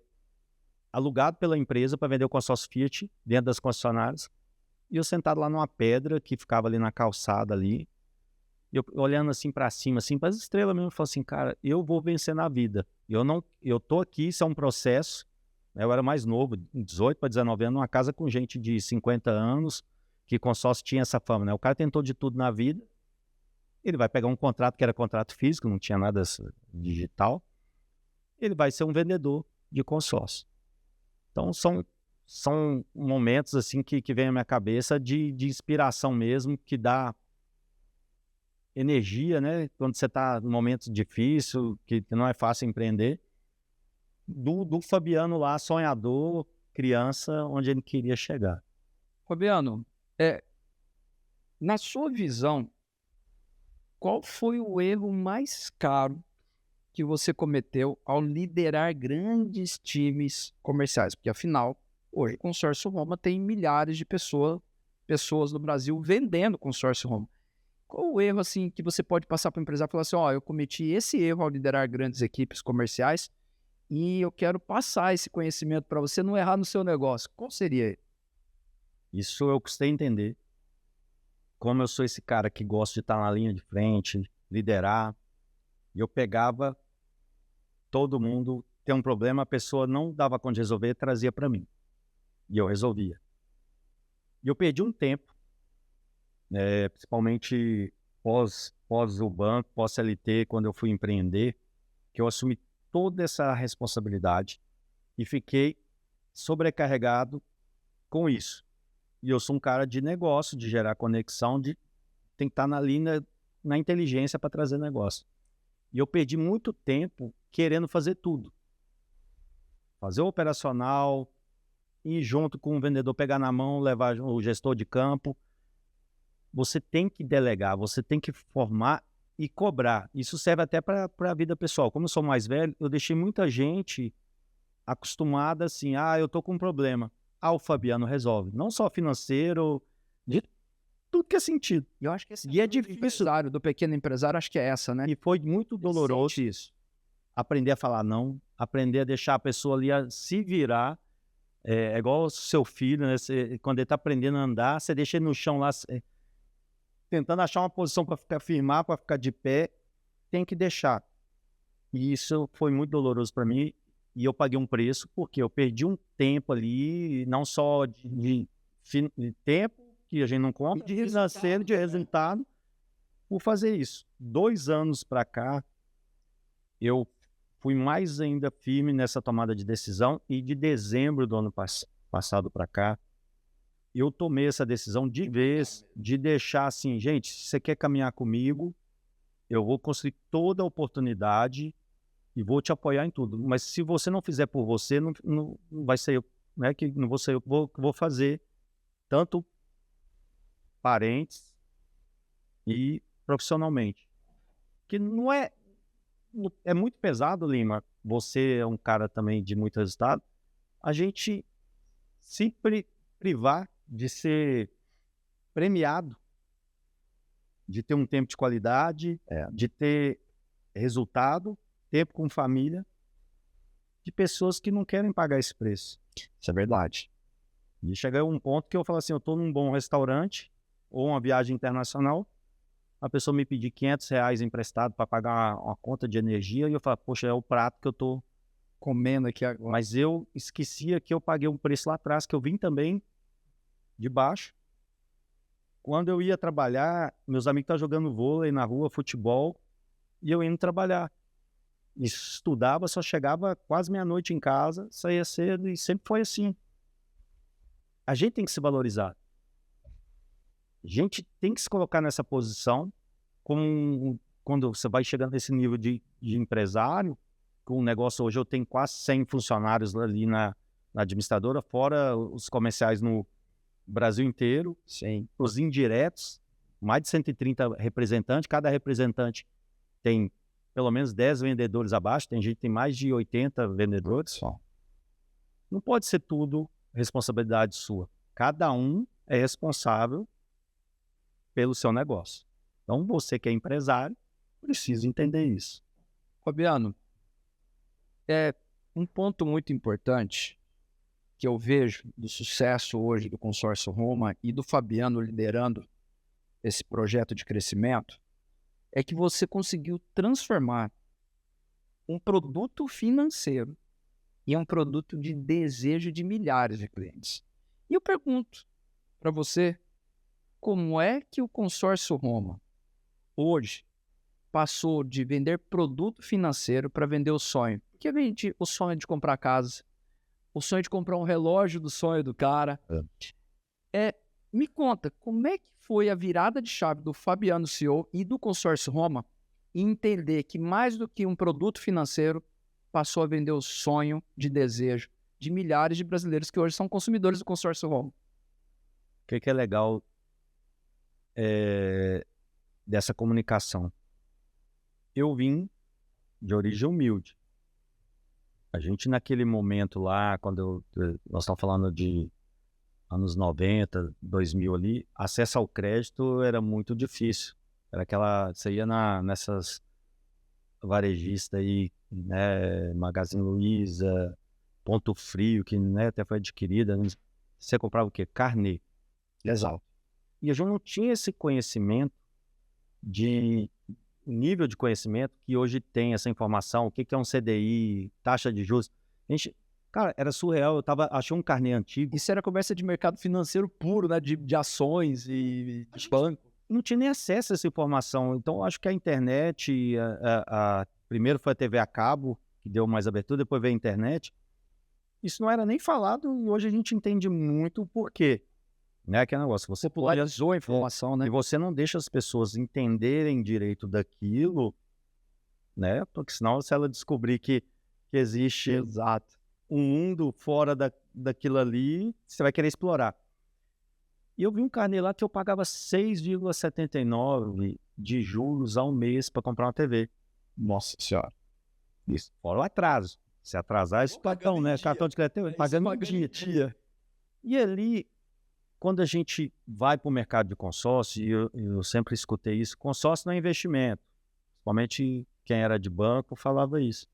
alugado pela empresa para vender o consórcio Fiat dentro das concessionárias, e eu sentado lá numa pedra que ficava ali na calçada ali, e eu olhando assim para cima, assim, para as estrelas mesmo, eu falo assim, cara, eu vou vencer na vida, eu tô aqui, isso é um processo, eu era mais novo, 18 para 19 anos, numa casa com gente de 50 anos, que consórcio tinha essa fama, né? O cara tentou de tudo na vida, ele vai pegar um contrato que era contrato físico, não tinha nada digital, ele vai ser um vendedor de consórcio. Então, são momentos assim que vem à minha cabeça de inspiração mesmo, que dá energia, né? Quando você está num momento difícil, que não é fácil empreender. Do Fabiano lá, sonhador, criança, onde ele queria chegar. Fabiano, na sua visão, qual foi o erro mais caro que você cometeu ao liderar grandes times comerciais? Porque, afinal, hoje o Consórcio Roma tem milhares de pessoas no Brasil vendendo Consórcio Roma. Qual o erro assim, que você pode passar para o empresário e falar assim, eu cometi esse erro ao liderar grandes equipes comerciais e eu quero passar esse conhecimento para você não errar no seu negócio? Qual seria ele? Isso eu custei entender. Como eu sou esse cara que gosta de estar na linha de frente, liderar, e eu pegava todo mundo, tem um problema, a pessoa não dava conta de resolver, trazia para mim. E eu resolvia. E eu perdi um tempo, principalmente pós o banco, pós CLT, quando eu fui empreender, que eu assumi toda essa responsabilidade e fiquei sobrecarregado com isso. E eu sou um cara de negócio, de gerar conexão, tem que estar na inteligência para trazer negócio. E eu perdi muito tempo querendo fazer tudo. Fazer o operacional, ir junto com o vendedor, pegar na mão, levar o gestor de campo. Você tem que delegar, você tem que formar e cobrar. Isso serve até para a vida pessoal. Como eu sou mais velho, eu deixei muita gente acostumada assim, eu tô com um problema. O Fabiano resolve. Não só financeiro, de tudo que é sentido. Eu acho que esse E é difícil. do pequeno empresário, acho que é essa, né? E foi muito doloroso Sente isso. aprender a falar não, aprender a deixar a pessoa ali a se virar. É igual o seu filho, né? Quando ele tá aprendendo a andar, você deixa ele no chão lá, tentando achar uma posição para ficar firmar, para ficar de pé, tem que deixar. E isso foi muito doloroso para mim. E eu paguei um preço, porque eu perdi um tempo ali, não só de tempo, que a gente não conta, de financeiro, de resultado, por fazer isso. 2 anos para cá, eu fui mais ainda firme nessa tomada de decisão, e de dezembro do ano passado para cá, eu tomei essa decisão de vez, de deixar assim, gente, se você quer caminhar comigo, eu vou construir toda a oportunidade e vou te apoiar em tudo. Mas se você não fizer por você, não vai ser eu, né? Que não vou ser eu que vou fazer, tanto parentes e profissionalmente. Que não é muito pesado, Lima. Você é um cara também de muito resultado. A gente se privar de ser premiado, de ter um tempo de qualidade, de ter resultado, tempo com família, de pessoas que não querem pagar esse preço. Isso é verdade. E chega um ponto que eu falo assim, eu estou num bom restaurante ou uma viagem internacional, a pessoa me pedir R$500 emprestado para pagar uma conta de energia, e eu falo, poxa, é o prato que eu estou Comendo aqui agora. Mas eu esquecia que eu paguei um preço lá atrás, que eu vim também de baixo. Quando eu ia trabalhar, meus amigos estavam jogando vôlei na rua, futebol, e eu indo trabalhar. Estudava, só chegava quase meia-noite em casa, saía cedo, e sempre foi assim. A gente tem que se valorizar. A gente tem que se colocar nessa posição, quando você vai chegando nesse nível de empresário, com o negócio. Hoje eu tenho quase 100 funcionários ali na administradora, fora os comerciais no Brasil inteiro. Sim. Os indiretos, mais de 130 representantes, cada representante tem pelo menos 10 vendedores abaixo, tem gente que tem mais de 80 vendedores. Só. Não pode ser tudo responsabilidade sua. Cada um é responsável pelo seu negócio. Então, você que é empresário, precisa entender isso. Fabiano, um ponto muito importante que eu vejo do sucesso hoje do Consórcio Roma e do Fabiano liderando esse projeto de crescimento é que você conseguiu transformar um produto financeiro em um produto de desejo de milhares de clientes. E eu pergunto para você, como é que o Consórcio Roma hoje passou de vender produto financeiro para vender o sonho? Porque vende o sonho de comprar casa, o sonho de comprar um relógio do sonho do cara. Me conta, como é que foi a virada de chave do Fabiano CEO e do Consórcio Roma em entender que mais do que um produto financeiro passou a vender o sonho de desejo de milhares de brasileiros que hoje são consumidores do Consórcio Roma? O que é legal dessa comunicação? Eu vim de origem humilde. A gente naquele momento lá, quando nós estamos falando de anos 90, 2000 ali, acesso ao crédito era muito difícil. Era você ia nessas varejistas aí, né, Magazine Luiza, Ponto Frio, que, né, até foi adquirida. Você comprava o quê? Carnê. Exato. E a gente não tinha esse conhecimento nível de conhecimento que hoje tem essa informação, o que é um CDI, taxa de juros. Cara, era surreal. Achei um carnê antigo. Isso era conversa de mercado financeiro puro, né? De ações e de banco. Não tinha nem acesso a essa informação. Então, eu acho que a internet, primeiro foi a TV a cabo, que deu mais abertura, depois veio a internet. Isso não era nem falado, e hoje a gente entende muito o porquê. Né? Que é um negócio, você popularizou a informação, né? E você não deixa as pessoas entenderem direito daquilo, né? Porque senão, se ela descobrir que existe um mundo fora daquilo ali, você vai querer explorar. E eu vi um carnê lá que eu pagava 6,79 de juros ao mês para comprar uma TV. Nossa Senhora. Isso. Fora o atraso. Se atrasar, esse cartão, né? Cartão de crédito pagando em dia. E ali, quando a gente vai para o mercado de consórcio, e eu sempre escutei isso, consórcio não é investimento. Principalmente quem era de banco falava isso.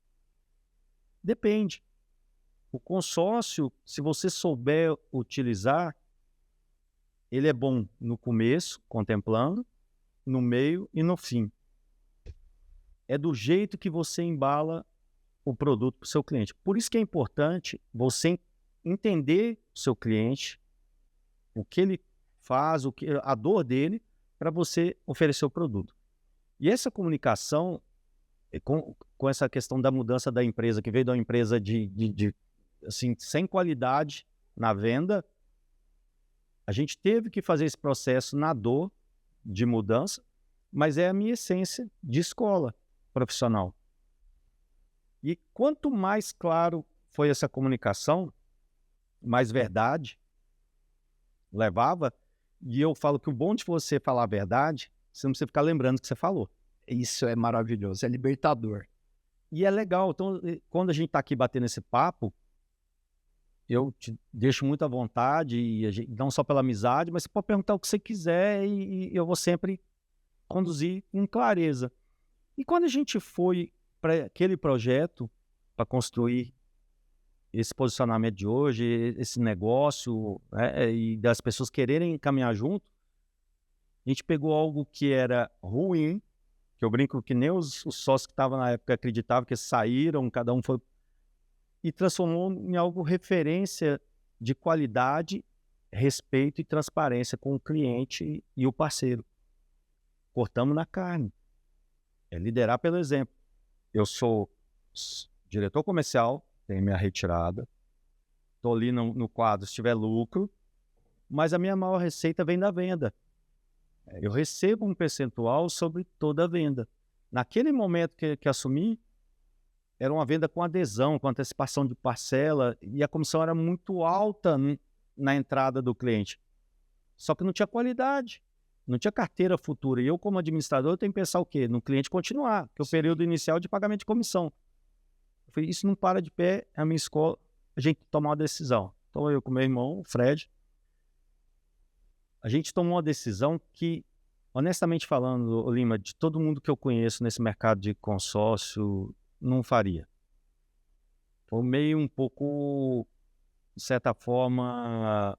Depende. O consórcio, se você souber utilizar, ele é bom no começo, contemplando, no meio e no fim. É do jeito que você embala o produto para o seu cliente. Por isso que é importante você entender o seu cliente, o que ele faz, a dor dele, para você oferecer o produto. E essa comunicação, com essa questão da mudança da empresa, que veio de uma empresa assim, sem qualidade na venda, a gente teve que fazer esse processo na dor de mudança, mas é a minha essência de escola profissional. E quanto mais claro foi essa comunicação, mais verdade levava. E eu falo que o bom de você falar a verdade, você não precisa ficar lembrando o que você falou. Isso é maravilhoso, é libertador. E é legal. Então, quando a gente está aqui batendo esse papo, eu te deixo muito à vontade, e não só pela amizade, mas você pode perguntar o que você quiser e eu vou sempre conduzir com clareza. E quando a gente foi para aquele projeto, para construir esse posicionamento de hoje, esse negócio, né, e das pessoas quererem caminhar junto, a gente pegou algo que era ruim, que eu brinco que nem os sócios que estavam na época acreditavam, que saíram, cada um foi, e transformou em algo referência de qualidade, respeito e transparência com o cliente e o parceiro. Cortamos na carne. É liderar pelo exemplo. Eu sou diretor comercial, tenho minha retirada, estou ali no quadro se tiver lucro, mas a minha maior receita vem da venda. Eu recebo um percentual sobre toda a venda. Naquele momento que assumi, era uma venda com adesão, com antecipação de parcela, e a comissão era muito alta na entrada do cliente. Só que não tinha qualidade, não tinha carteira futura. E eu, como administrador, eu tenho que pensar o quê? No cliente continuar, que é o período inicial de pagamento de comissão. Eu falei, isso não para de pé, é a minha escola, a gente tomar uma decisão. Então eu com meu irmão, o Fred, a gente tomou uma decisão que, honestamente falando, Lima, de todo mundo que eu conheço nesse mercado de consórcio, não faria. Foi meio um pouco, de certa forma,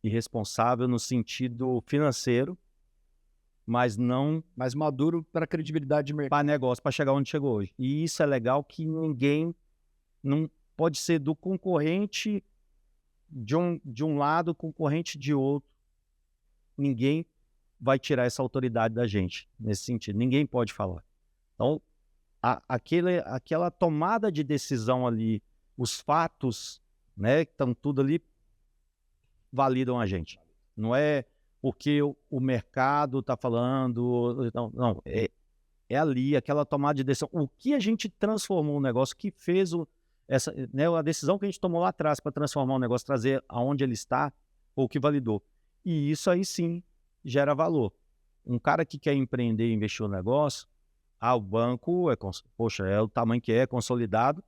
irresponsável no sentido financeiro, mas não mais maduro para a credibilidade de mercado. Para negócio, para chegar onde chegou hoje. E isso é legal, que ninguém não pode ser do concorrente de um lado, concorrente de outro. Ninguém vai tirar essa autoridade da gente, nesse sentido. Ninguém pode falar. Então, aquela tomada de decisão ali, os fatos, né, que estão tudo ali, validam a gente. Não é porque o mercado está falando, não, é ali, aquela tomada de decisão. O que a gente transformou o negócio, que fez a decisão que a gente tomou lá atrás para transformar o negócio, trazer aonde ele está, ou o que validou. E isso aí sim gera valor. Um cara que quer empreender e investir no negócio, o banco é o tamanho que é, consolidado,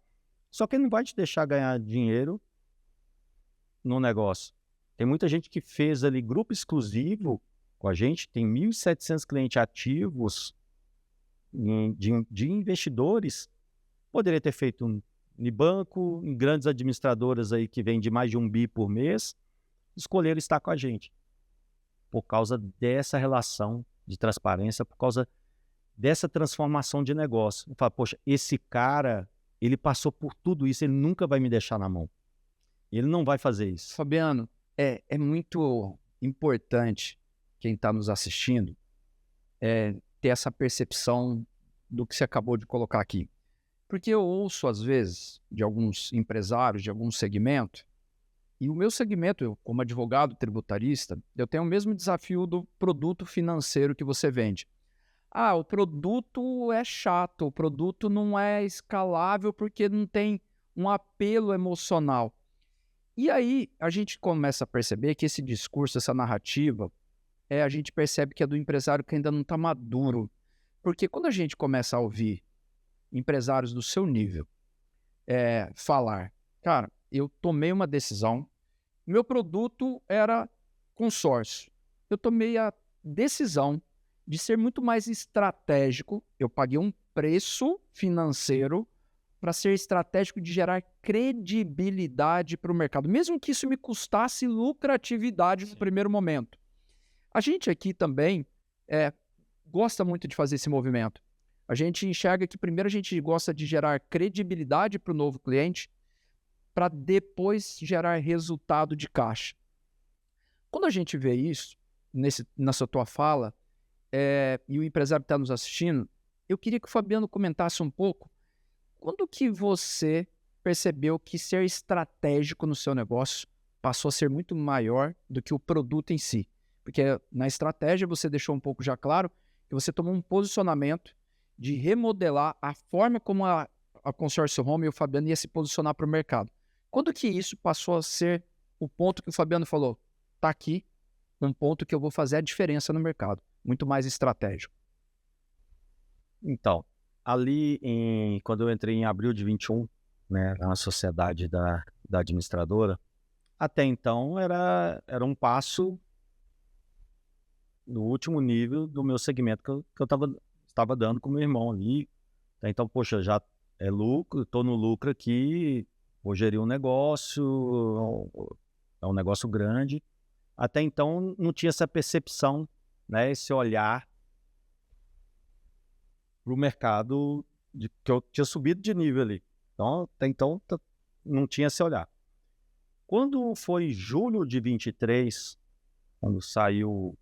só que ele não vai te deixar ganhar dinheiro no negócio. Tem muita gente que fez ali grupo exclusivo com a gente, tem 1.700 clientes ativos de investidores. Poderia ter feito em banco, em grandes administradoras aí que vendem mais de 1 bi por mês, escolheram estar com a gente por causa dessa relação de transparência, por causa dessa transformação de negócio. Eu falo, poxa, esse cara, ele passou por tudo isso, ele nunca vai me deixar na mão. Ele não vai fazer isso. Fabiano, é muito importante quem está nos assistindo ter essa percepção do que você acabou de colocar aqui. Porque eu ouço, às vezes, de alguns empresários, de algum segmento, e o meu segmento, eu, como advogado tributarista, eu tenho o mesmo desafio do produto financeiro que você vende. O produto é chato, o produto não é escalável porque não tem um apelo emocional. E aí a gente começa a perceber que esse discurso, essa narrativa, a gente percebe que é do empresário que ainda não está maduro. Porque quando a gente começa a ouvir empresários do seu nível falar? Cara, eu tomei uma decisão, meu produto era consórcio. Eu tomei a decisão de ser muito mais estratégico, eu paguei um preço financeiro para ser estratégico de gerar credibilidade para o mercado, mesmo que isso me custasse lucratividade no primeiro momento. A gente aqui também gosta muito de fazer esse movimento. A gente enxerga que primeiro a gente gosta de gerar credibilidade para o novo cliente, para depois gerar resultado de caixa. Quando a gente vê isso, nessa tua fala, e o empresário está nos assistindo, eu queria que o Fabiano comentasse um pouco quando que você percebeu que ser estratégico no seu negócio passou a ser muito maior do que o produto em si. Porque na estratégia você deixou um pouco já claro que você tomou um posicionamento de remodelar a forma como a Consórcio Home e o Fabiano ia se posicionar para o mercado. Quando que isso passou a ser o ponto que o Fabiano falou? Tá aqui um ponto que eu vou fazer a diferença no mercado. Muito mais estratégico. Então, ali, quando eu entrei em abril de 21, né, na sociedade da administradora, até então era um passo no último nível do meu segmento que eu estava dando com o meu irmão ali. Então, poxa, já é lucro, estou no lucro aqui, vou gerir um negócio, é um negócio grande. Até então não tinha essa percepção, né, esse olhar para o mercado que eu tinha subido de nível ali. Então, até então não tinha esse olhar. Quando foi julho de 23, quando saiu,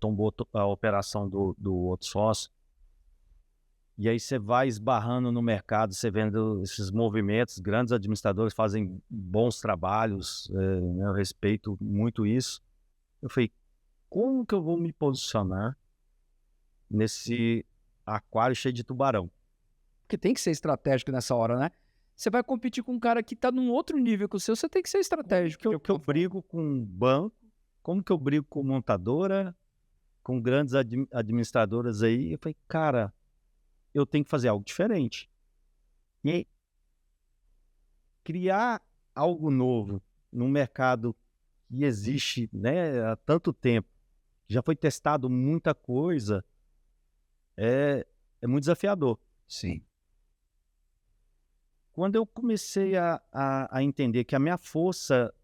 tombou a operação do outro sócio, e aí você vai esbarrando no mercado, você vendo esses movimentos, grandes administradores fazem bons trabalhos, eu respeito muito isso. Eu falei, como que eu vou me posicionar nesse aquário cheio de tubarão? Porque tem que ser estratégico nessa hora, né? Você vai competir com um cara que está num outro nível que o seu, você tem que ser estratégico. Como que eu brigo com um banco? Como que eu brigo com montadora? Com grandes administradoras aí? Eu falei, cara, eu tenho que fazer algo diferente. E criar algo novo num mercado que existe, né, há tanto tempo, já foi testado muita coisa, é muito desafiador. Sim. Quando eu comecei a entender que a minha força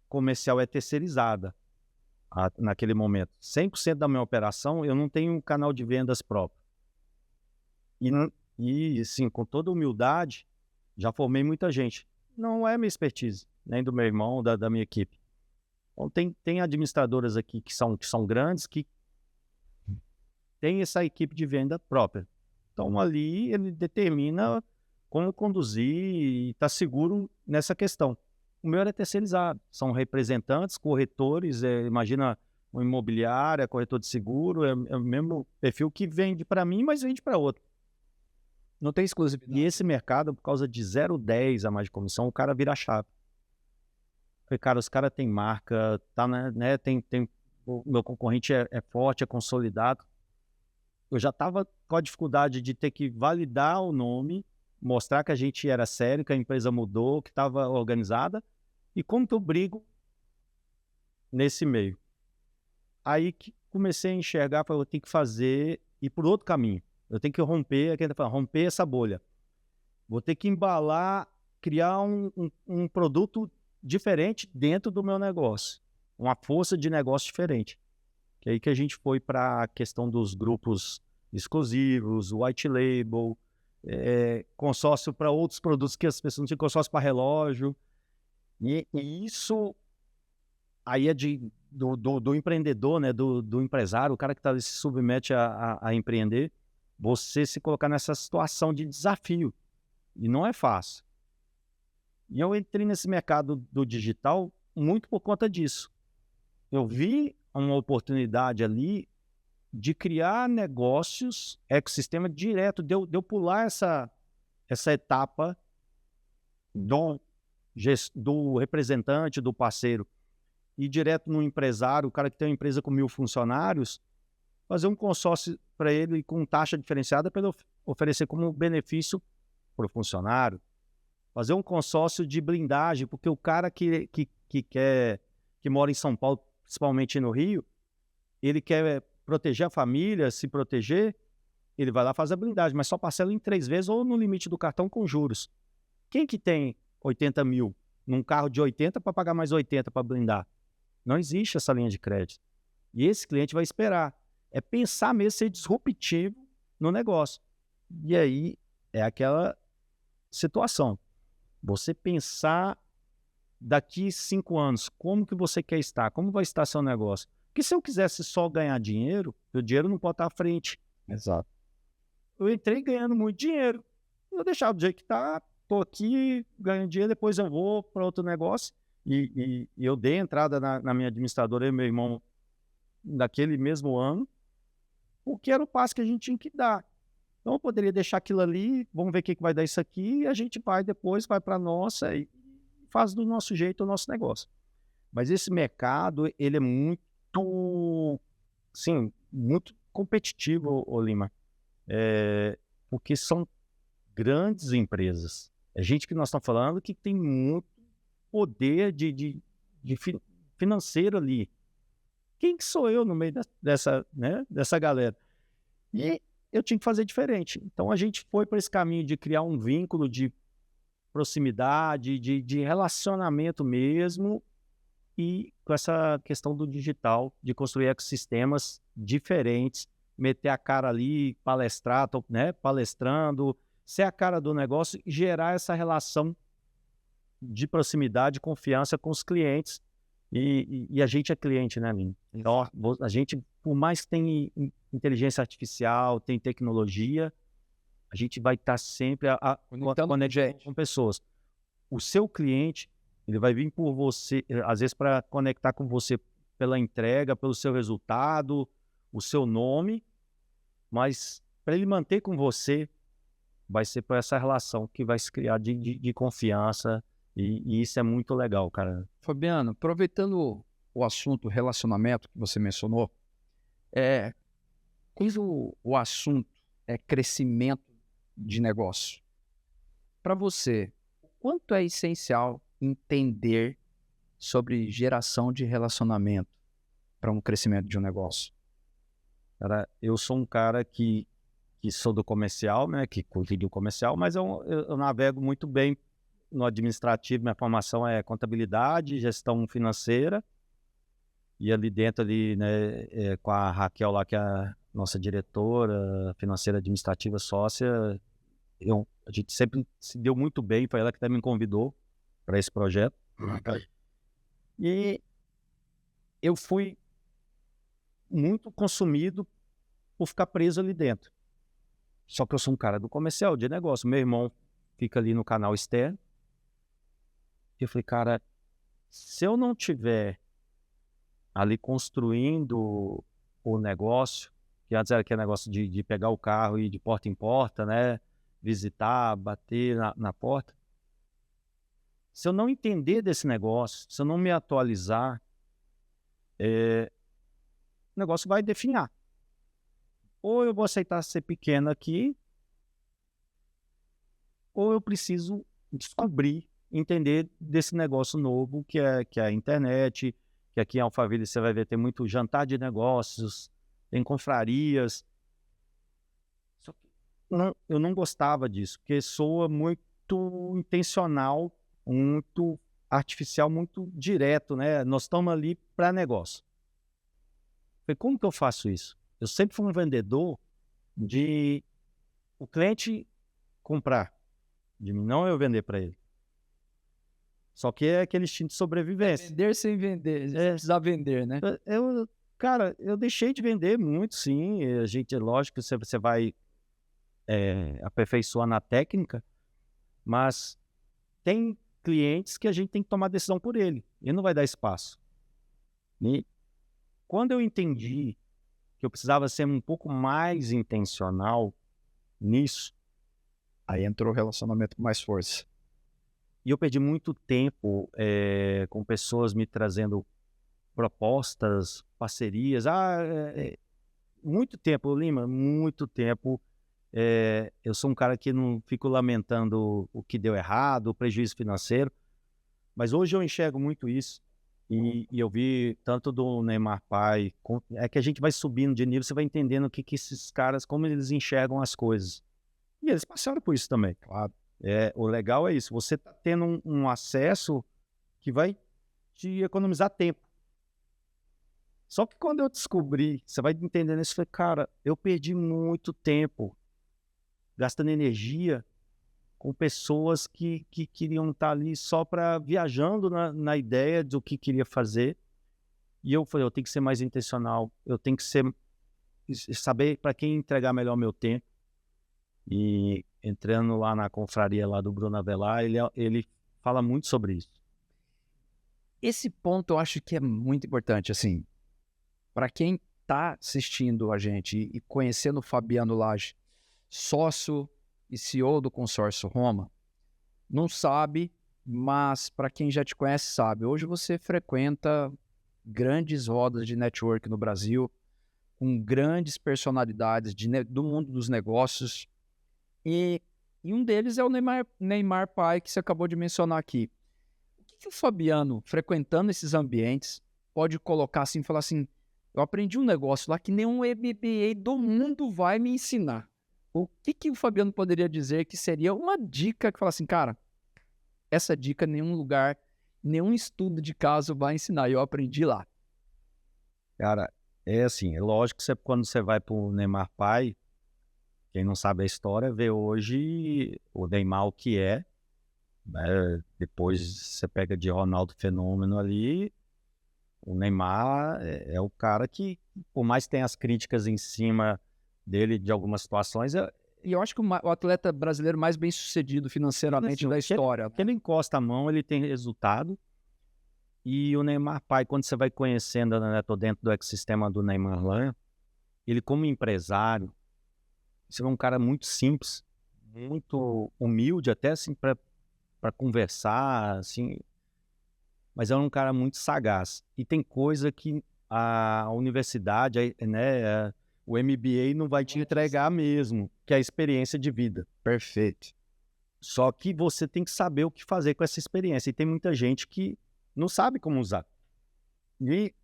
comercial é terceirizada, naquele momento, 100% da minha operação, eu não tenho um canal de vendas próprio. E sim, com toda humildade, já formei muita gente. Não é minha expertise, nem do meu irmão, da minha equipe. Então, tem administradoras aqui que são grandes, que têm essa equipe de venda própria. Então, ali, ele determina como conduzir e está seguro nessa questão. O meu é terceirizado. São representantes, corretores, imagina uma imobiliária, corretor de seguro, é o mesmo perfil que vende para mim, mas vende para outro. Não tem exclusividade. E esse mercado, por causa de 0,10 a mais de comissão, o cara vira chave. Falei, cara, os caras têm marca, tá, né, o meu concorrente é forte, é consolidado. Eu já estava com a dificuldade de ter que validar o nome, mostrar que a gente era sério, que a empresa mudou, que estava organizada. E como que eu brigo nesse meio? Aí que comecei a enxergar, falei, eu tenho que ir por outro caminho. Eu tenho que romper essa bolha. Vou ter que embalar, criar um produto diferente dentro do meu negócio. Uma força de negócio diferente. Que é aí que a gente foi para a questão dos grupos exclusivos, white label, consórcio para outros produtos que as pessoas não tinham, consórcio para relógio. E isso aí é do empreendedor, né? Do empresário, o cara que se submete a empreender. Você se colocar nessa situação de desafio. E não é fácil. E eu entrei nesse mercado do digital muito por conta disso. Eu vi uma oportunidade ali de criar negócios, ecossistema direto, de eu pular essa etapa do representante, do parceiro, e direto no empresário, o cara que tem uma empresa com 1.000 funcionários, fazer um consórcio para ele com taxa diferenciada para ele oferecer como benefício para o funcionário. fazer um consórcio de blindagem, porque o cara que mora em São Paulo, principalmente no Rio, ele quer proteger a família, se proteger, ele vai lá fazer a blindagem, mas só parcela em 3 vezes ou no limite do cartão com juros. Quem que tem 80 mil num carro de 80 para pagar mais 80 para blindar? Não existe essa linha de crédito. E esse cliente vai esperar. É pensar mesmo, ser disruptivo no negócio. E aí é aquela situação. Você pensar daqui 5 anos, como que você quer estar? Como vai estar seu negócio? Porque se eu quisesse só ganhar dinheiro, o dinheiro não pode estar à frente. Exato. Eu entrei ganhando muito dinheiro. Eu deixava do jeito que está, estou aqui, ganhando dinheiro, depois eu vou para outro negócio. E eu dei entrada na minha administradora e meu irmão naquele mesmo ano, porque era o passo que a gente tinha que dar. Então eu poderia deixar aquilo ali, vamos ver o que vai dar isso aqui, e a gente vai depois, vai para a nossa e faz do nosso jeito o nosso negócio. Mas esse mercado, ele é muito, sim, muito competitivo, ô Lima. Porque são grandes empresas. É gente que nós estamos falando que tem muito poder financeiro ali. Quem que sou eu no meio dessa galera? E eu tinha que fazer diferente. Então a gente foi para esse caminho de criar um vínculo de proximidade, de relacionamento mesmo, e com essa questão do digital, de construir ecossistemas diferentes, meter a cara ali, palestrar, palestrando, ser a cara do negócio e gerar essa relação de proximidade, confiança com os clientes. E a gente é cliente, né, Lino? Então, a gente, por mais que tenha inteligência artificial, tem tecnologia, a gente vai estar sempre conectando com pessoas. O seu cliente, ele vai vir por você, às vezes para conectar com você pela entrega, pelo seu resultado, o seu nome, mas para ele manter com você, vai ser por essa relação que vai se criar de confiança, e isso é muito legal, cara. Fabiano, aproveitando o assunto relacionamento que você mencionou, quando o assunto é crescimento de negócio, para você, o quanto é essencial entender sobre geração de relacionamento para um crescimento de um negócio? Cara, eu sou um cara que sou do comercial, né, que cuido do comercial, mas eu navego muito bem no administrativo. Minha formação é contabilidade, gestão financeira, e ali dentro, né, com a Raquel lá, que é a nossa diretora financeira administrativa sócia, a gente sempre se deu muito bem, foi ela que até me convidou para esse projeto. E eu fui muito consumido por ficar preso ali dentro. Só que eu sou um cara do comercial, de negócio. Meu irmão fica ali no canal externo. E eu falei, cara, se eu não tiver ali construindo o negócio, que antes era aquele negócio de pegar o carro e ir de porta em porta, né? Visitar, bater na porta. Se eu não entender desse negócio, se eu não me atualizar, o negócio vai definhar. Ou eu vou aceitar ser pequeno aqui, ou eu preciso descobrir, entender desse negócio novo que é a internet, que aqui em Alphaville você vai ver, tem muito jantar de negócios, tem confrarias. Só que eu não gostava disso, porque soa muito intencional, muito artificial, muito direto, né? Nós estamos ali para negócio. Falei, como que eu faço isso? Eu sempre fui um vendedor de o cliente comprar de mim, não eu vender para ele. Só que é aquele instinto de sobrevivência. Vender sem vender, precisar vender, né? Cara, eu deixei de vender muito, sim. A gente, lógico que você vai aperfeiçoar na técnica, mas tem clientes que a gente tem que tomar decisão por ele. Ele não vai dar espaço. E quando eu entendi que eu precisava ser um pouco mais intencional nisso, aí entrou o relacionamento com mais força. E eu perdi muito tempo com pessoas me trazendo propostas, parcerias. Muito tempo, Lima, muito tempo Eu sou um cara que não fico lamentando o que deu errado, o prejuízo financeiro, mas hoje eu enxergo muito isso. E eu vi tanto do Neymar pai, é que a gente vai subindo de nível, você vai entendendo que esses caras, como eles enxergam as coisas. E eles passaram por isso também. Claro. O legal é isso, você está tendo um acesso que vai te economizar tempo. Só que quando eu descobri, você vai entendendo isso, eu falei, cara, eu perdi muito tempo gastando energia com pessoas que queriam estar ali só para viajando na ideia do que queria fazer. E eu falei, eu tenho que ser mais intencional, eu tenho que saber para quem entregar melhor meu tempo. E entrando lá na confraria lá do Bruno Avelar, ele fala muito sobre isso. Esse ponto eu acho que é muito importante, assim, para quem está assistindo a gente e conhecendo o Fabiano Lage, sócio e CEO do Consórcio Roma, não sabe, mas para quem já te conhece sabe. Hoje você frequenta grandes rodas de network no Brasil, com grandes personalidades do mundo dos negócios, e um deles é o Neymar pai, que você acabou de mencionar aqui. O que o Fabiano, frequentando esses ambientes, pode colocar assim e falar assim, eu aprendi um negócio lá que nenhum MBA do mundo vai me ensinar. O que o Fabiano poderia dizer que seria uma dica que fala assim, cara, essa dica nenhum lugar, nenhum estudo de caso vai ensinar, eu aprendi lá. Cara, é assim, é lógico que quando você vai pro Neymar pai, quem não sabe a história, vê hoje o Neymar o que é, né? Depois você pega de Ronaldo Fenômeno ali, o Neymar é o cara que, por mais que tenha as críticas em cima dele de algumas situações, E eu acho que o atleta brasileiro mais bem sucedido financeiramente da história. Porque ele encosta a mão, ele tem resultado. E o Neymar pai, quando você vai conhecendo, né, tô dentro do ecossistema do Neymar lá, ele como empresário, você é um cara muito simples, muito humilde até assim para conversar, assim, mas é um cara muito sagaz. E tem coisa que a universidade, né, o MBA não vai te entregar mesmo, que é a experiência de vida. Perfeito. Só que você tem que saber o que fazer com essa experiência. E tem muita gente que não sabe como usar. E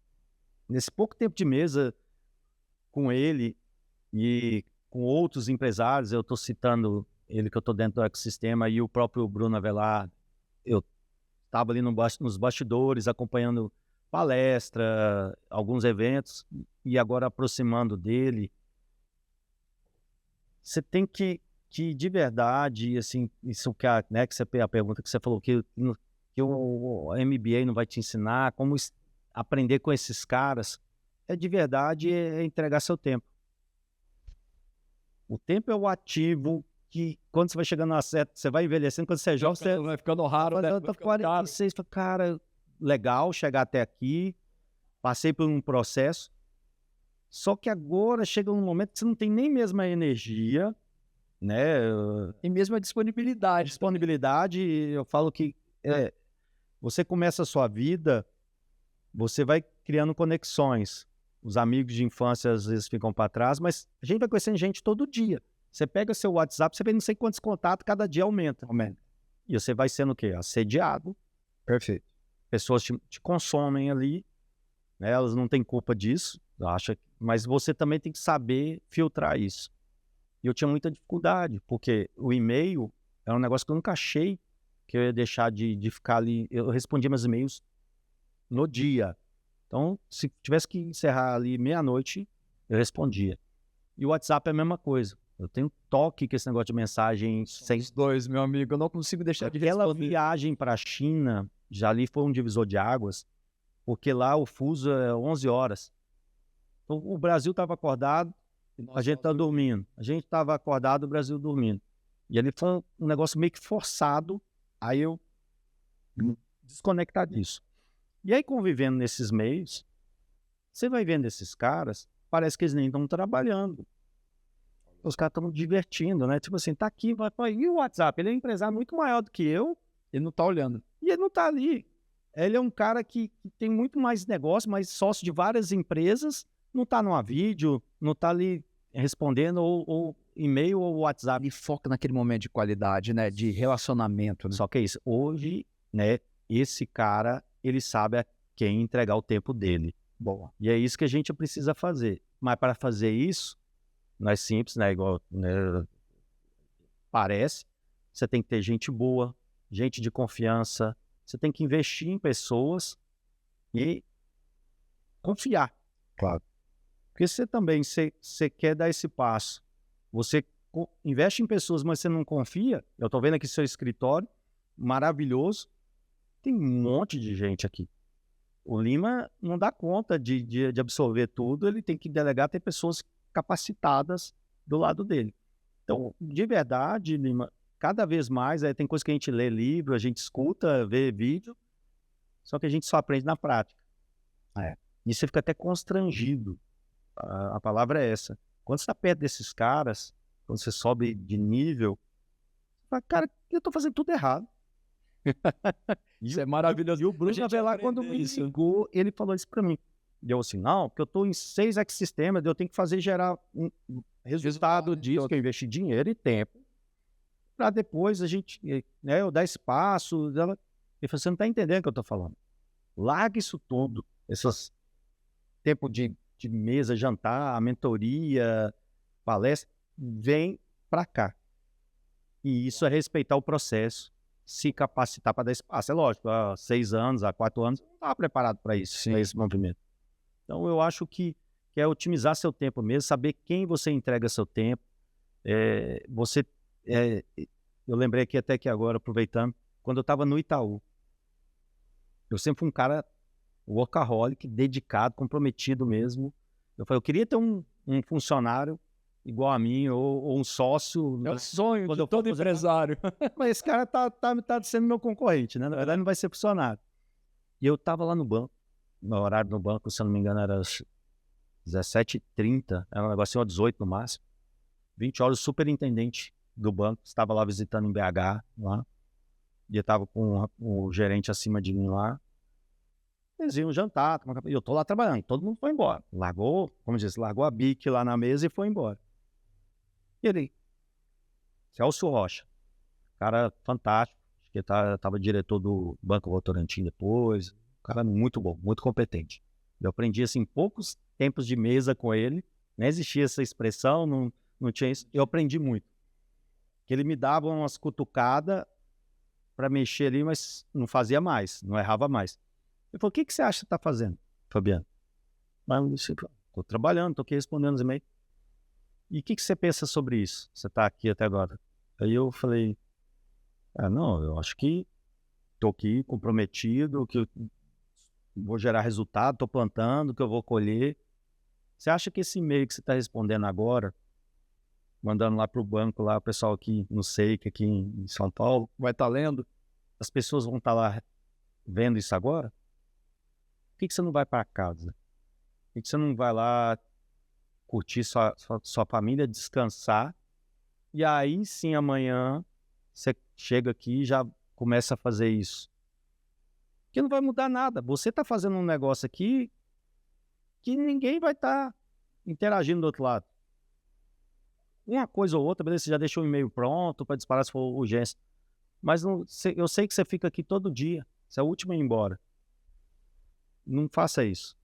nesse pouco tempo de mesa com ele e com outros empresários, eu estou citando ele que eu estou dentro do ecossistema, e o próprio Bruno Avelar, eu estava ali nos bastidores, acompanhando palestra, alguns eventos, e agora aproximando dele. Você tem que de verdade, assim, isso que a pergunta que você falou, que o MBA não vai te ensinar como aprender com esses caras, de verdade entregar seu tempo. O tempo é o ativo que, quando você vai chegando na certa, você vai envelhecendo, quando você é jovem, você vai ficando raro, né? Eu tô 46, cara, legal chegar até aqui, passei por um processo, só que agora chega um momento que você não tem nem mesmo a energia, né? E mesmo a disponibilidade. Eu falo que você começa a sua vida, você vai criando conexões. Os amigos de infância às vezes ficam para trás, mas a gente vai conhecendo gente todo dia. Você pega seu WhatsApp, você vê não sei quantos contatos, cada dia aumenta. E você vai sendo o quê? Assediado. Perfeito. Pessoas te consomem ali, né? Elas não têm culpa disso, mas você também tem que saber filtrar isso. E eu tinha muita dificuldade, porque o e-mail era um negócio que eu nunca achei que eu ia deixar de ficar ali. Eu respondia meus e-mails no dia. Então, se tivesse que encerrar ali meia-noite, eu respondia. E o WhatsApp é a mesma coisa. Eu tenho toque com esse negócio de mensagem. Os dois, meu amigo, eu não consigo deixar de responder. Aquela viagem para a China, já ali foi um divisor de águas, porque lá o fuso é 11 horas. Então, o Brasil estava acordado, a gente estava dormindo. A gente estava acordado, o Brasil dormindo. E ali foi um negócio meio que forçado, aí eu desconectar disso. E aí, convivendo nesses meios, você vai vendo esses caras, parece que eles nem estão trabalhando. Os caras estão divertindo, né? Tipo assim, tá aqui, e o WhatsApp? Ele é um empresário muito maior do que eu. Ele não tá olhando. E ele não tá ali. Ele é um cara que tem muito mais negócio, mais sócio de várias empresas, não tá numa vídeo, não tá ali respondendo ou e-mail ou WhatsApp. E foca naquele momento de qualidade, né? De relacionamento, né? Só que é isso. Hoje, né, esse cara, ele sabe a quem entregar o tempo dele. Boa. E é isso que a gente precisa fazer. Mas para fazer isso, não é simples, né? Igual, né, parece. Você tem que ter gente boa, gente de confiança. Você tem que investir em pessoas e confiar. Claro. Porque você também, você quer dar esse passo. Você investe em pessoas, mas você não confia. Eu estou vendo aqui seu escritório, maravilhoso. Tem um monte de gente aqui. O Lima não dá conta de absorver tudo, ele tem que delegar, ter pessoas capacitadas do lado dele. Então, de verdade, Lima, cada vez mais, tem coisa que a gente lê livro, a gente escuta, vê vídeo, só que a gente só aprende na prática. E você fica até constrangido. A palavra é essa. Quando você está perto desses caras, quando você sobe de nível, você fala, cara, eu estou fazendo tudo errado. Isso é maravilhoso. E o Bruno Avelar, quando me ligou, ele falou isso para mim. Deu assim, não, porque eu estou em 6 ecossistemas, eu tenho que gerar um resultado disso, que eu investi dinheiro e tempo, para depois a gente, né, eu dar espaço. Ele falou, você não está entendendo o que eu estou falando. Larga isso tudo, esses tempo de mesa, jantar, a mentoria, palestra, vem para cá. E isso é respeitar o processo, se capacitar para dar espaço. É lógico, há 6 anos, há 4 anos, não estava preparado para isso, para esse movimento. Então, eu acho que é otimizar seu tempo mesmo, saber quem você entrega seu tempo. Eu lembrei aqui até que agora, aproveitando, quando eu estava no Itaú, eu sempre fui um cara workaholic, dedicado, comprometido mesmo. Eu falei, eu queria ter um funcionário igual a mim, ou um sócio. É o sonho de todo empresário. Mas esse cara tá sendo meu concorrente, né? Na verdade, não vai ser funcionário. E eu tava lá no banco, no horário no banco, se eu não me engano, era 17h30, era um negocinho 18 no máximo. 20 horas, o superintendente do banco estava lá visitando em BH, lá. E eu tava com o gerente acima de mim lá. Eles iam jantar, e eu tô lá trabalhando, todo mundo foi embora. Largou, como diz, largou a bique lá na mesa e foi embora. E ele, Celso Rocha, cara fantástico, acho que tava diretor do Banco Votorantim depois, cara muito bom, muito competente. Eu aprendi assim, poucos tempos de mesa com ele, não existia essa expressão, não tinha isso, eu aprendi muito. Que ele me dava umas cutucadas para mexer ali, mas não fazia mais, não errava mais. Ele falou, o que você acha que você está fazendo, Fabiano? Mas eu disse, estou trabalhando, estou aqui respondendo os e-mails. E o que você pensa sobre isso? Você está aqui até agora. Aí eu falei, não, eu acho que estou aqui comprometido, que eu vou gerar resultado, estou plantando, que eu vou colher. Você acha que esse e-mail que você está respondendo agora, mandando lá para o banco, lá o pessoal aqui no SEIC, aqui em São Paulo, vai estar lendo? As pessoas vão estar lá vendo isso agora? Por que você não vai para casa? Por que você não vai lá curtir sua família, descansar? E aí sim, amanhã, você chega aqui e já começa a fazer isso. Porque não vai mudar nada. Você está fazendo um negócio aqui que ninguém vai estar interagindo do outro lado. Uma coisa ou outra, beleza, você já deixou o e-mail pronto para disparar se for urgência. Mas eu sei que você fica aqui todo dia. Você é o último a ir embora. Não faça isso.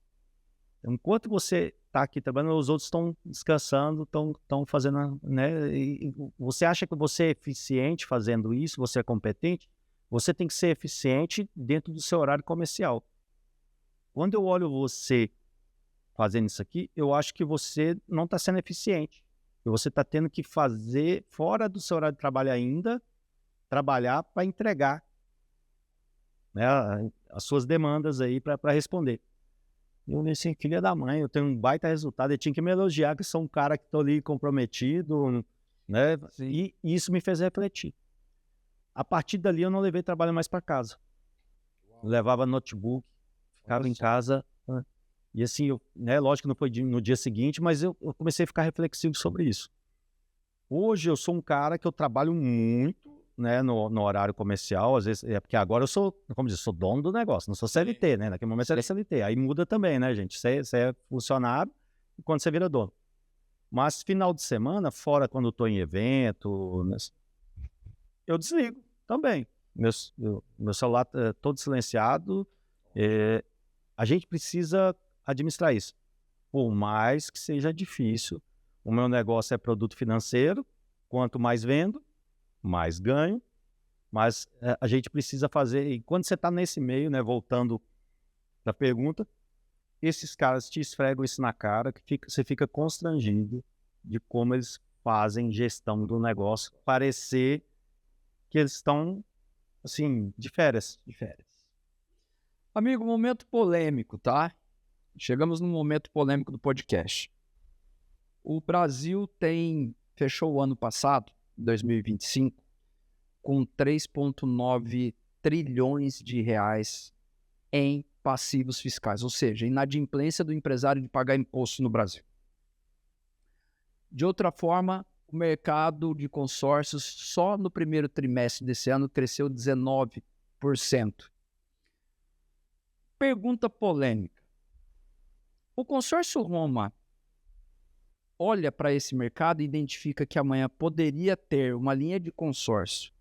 Enquanto você está aqui trabalhando, os outros estão descansando, estão fazendo, né? E você acha que você é eficiente fazendo isso, você é competente? Você tem que ser eficiente dentro do seu horário comercial. Quando eu olho você fazendo isso aqui, eu acho que você não está sendo eficiente. E você está tendo que fazer fora do seu horário de trabalho ainda, trabalhar para entregar, né, as suas demandas aí para responder. Eu disse, filha da mãe, eu tenho um baita resultado, eu tinha que me elogiar que sou um cara que estou ali comprometido, né? E isso me fez refletir. A partir dali eu não levei trabalho mais para casa. Eu levava notebook, ficava em casa, né? E assim, né, lógico que não foi no dia seguinte, mas eu comecei a ficar reflexivo sobre isso. Hoje eu sou um cara que eu trabalho muito, né, no horário comercial, às vezes, porque agora eu sou, como diz, sou dono do negócio, não sou CLT, né, naquele momento você era CLT, aí muda também, né, gente, você é funcionário quando você vira dono. Mas final de semana, fora quando eu estou em evento, eu desligo também. Meu celular é todo silenciado. A gente precisa administrar isso. Por mais que seja difícil, o meu negócio é produto financeiro. Quanto mais vendo, mais ganho. Mas a gente precisa fazer... E quando você está nesse meio, né, voltando para a pergunta, esses caras te esfregam isso na cara, que você fica constrangido de como eles fazem gestão do negócio, parecer que eles estão, assim, de férias. Amigo, momento polêmico, tá? Chegamos num momento polêmico do podcast. O Brasil fechou o ano passado, 2025, com 3,9 trilhões de reais em passivos fiscais, ou seja, inadimplência do empresário de pagar imposto no Brasil. De outra forma, o mercado de consórcios só no primeiro trimestre desse ano cresceu 19%. Pergunta polêmica. O consórcio Roma olha para esse mercado e identifica que amanhã poderia ter uma linha de consórcio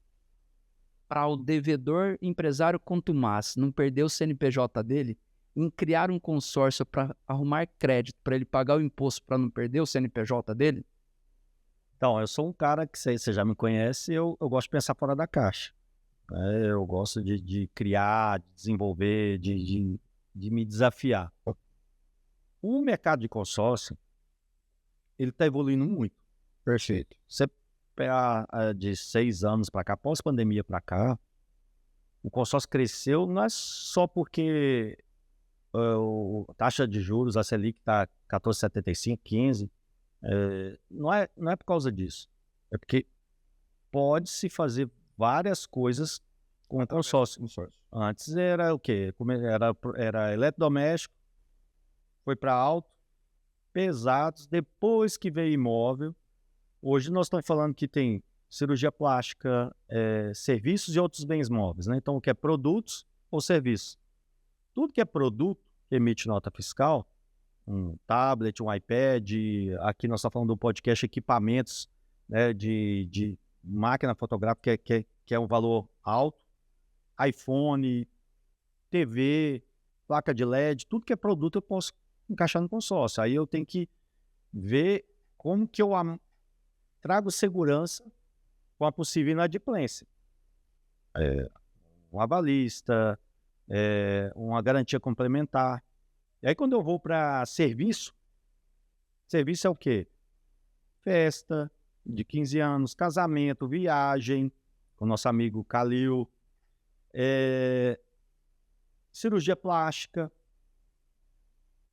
para o devedor empresário contumaz não perder o CNPJ dele, em criar um consórcio para arrumar crédito para ele pagar o imposto para não perder o CNPJ dele? Então, eu sou um cara que você já me conhece, eu gosto de pensar fora da caixa. Eu gosto de criar, de desenvolver, de me desafiar. O mercado de consórcio, ele está evoluindo muito. Perfeito. Você pegar de 6 anos para cá, pós-pandemia para cá, o consórcio cresceu não é só porque a taxa de juros, a Selic está 14,75, 15, não é por causa disso. É porque pode-se fazer várias coisas com o consórcio. Antes era o quê? Era eletrodoméstico, foi para alto, pesados, depois que veio imóvel. Hoje nós estamos falando que tem cirurgia plástica, serviços e outros bens móveis, né? Então, o que é produtos ou serviços? Tudo que é produto que emite nota fiscal, um tablet, um iPad, aqui nós estamos falando do podcast equipamentos, né, de máquina fotográfica que é um valor alto, iPhone, TV, placa de LED, tudo que é produto eu posso encaixar no consórcio. Aí eu tenho que ver como que eu trago segurança com a possível inadimplência. Um avalista, uma garantia complementar. E aí quando eu vou para serviço é o quê? Festa de 15 anos, casamento, viagem, com o nosso amigo Calil, cirurgia plástica.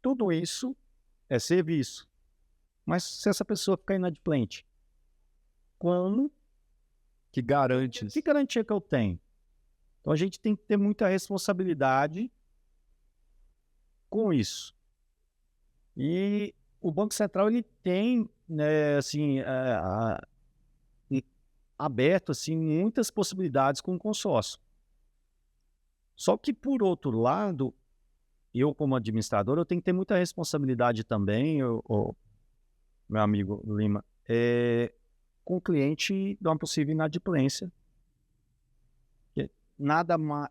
Tudo isso é serviço. Mas se essa pessoa ficar inadimplente, quando? Que garante? Que garantia que eu tenho? Então a gente tem que ter muita responsabilidade com isso. E o Banco Central ele tem, né, assim, aberto assim, muitas possibilidades com o consórcio. Só que, por outro lado, eu como administrador, eu tenho que ter muita responsabilidade também, meu amigo Lima, com o cliente de uma possível inadimplência.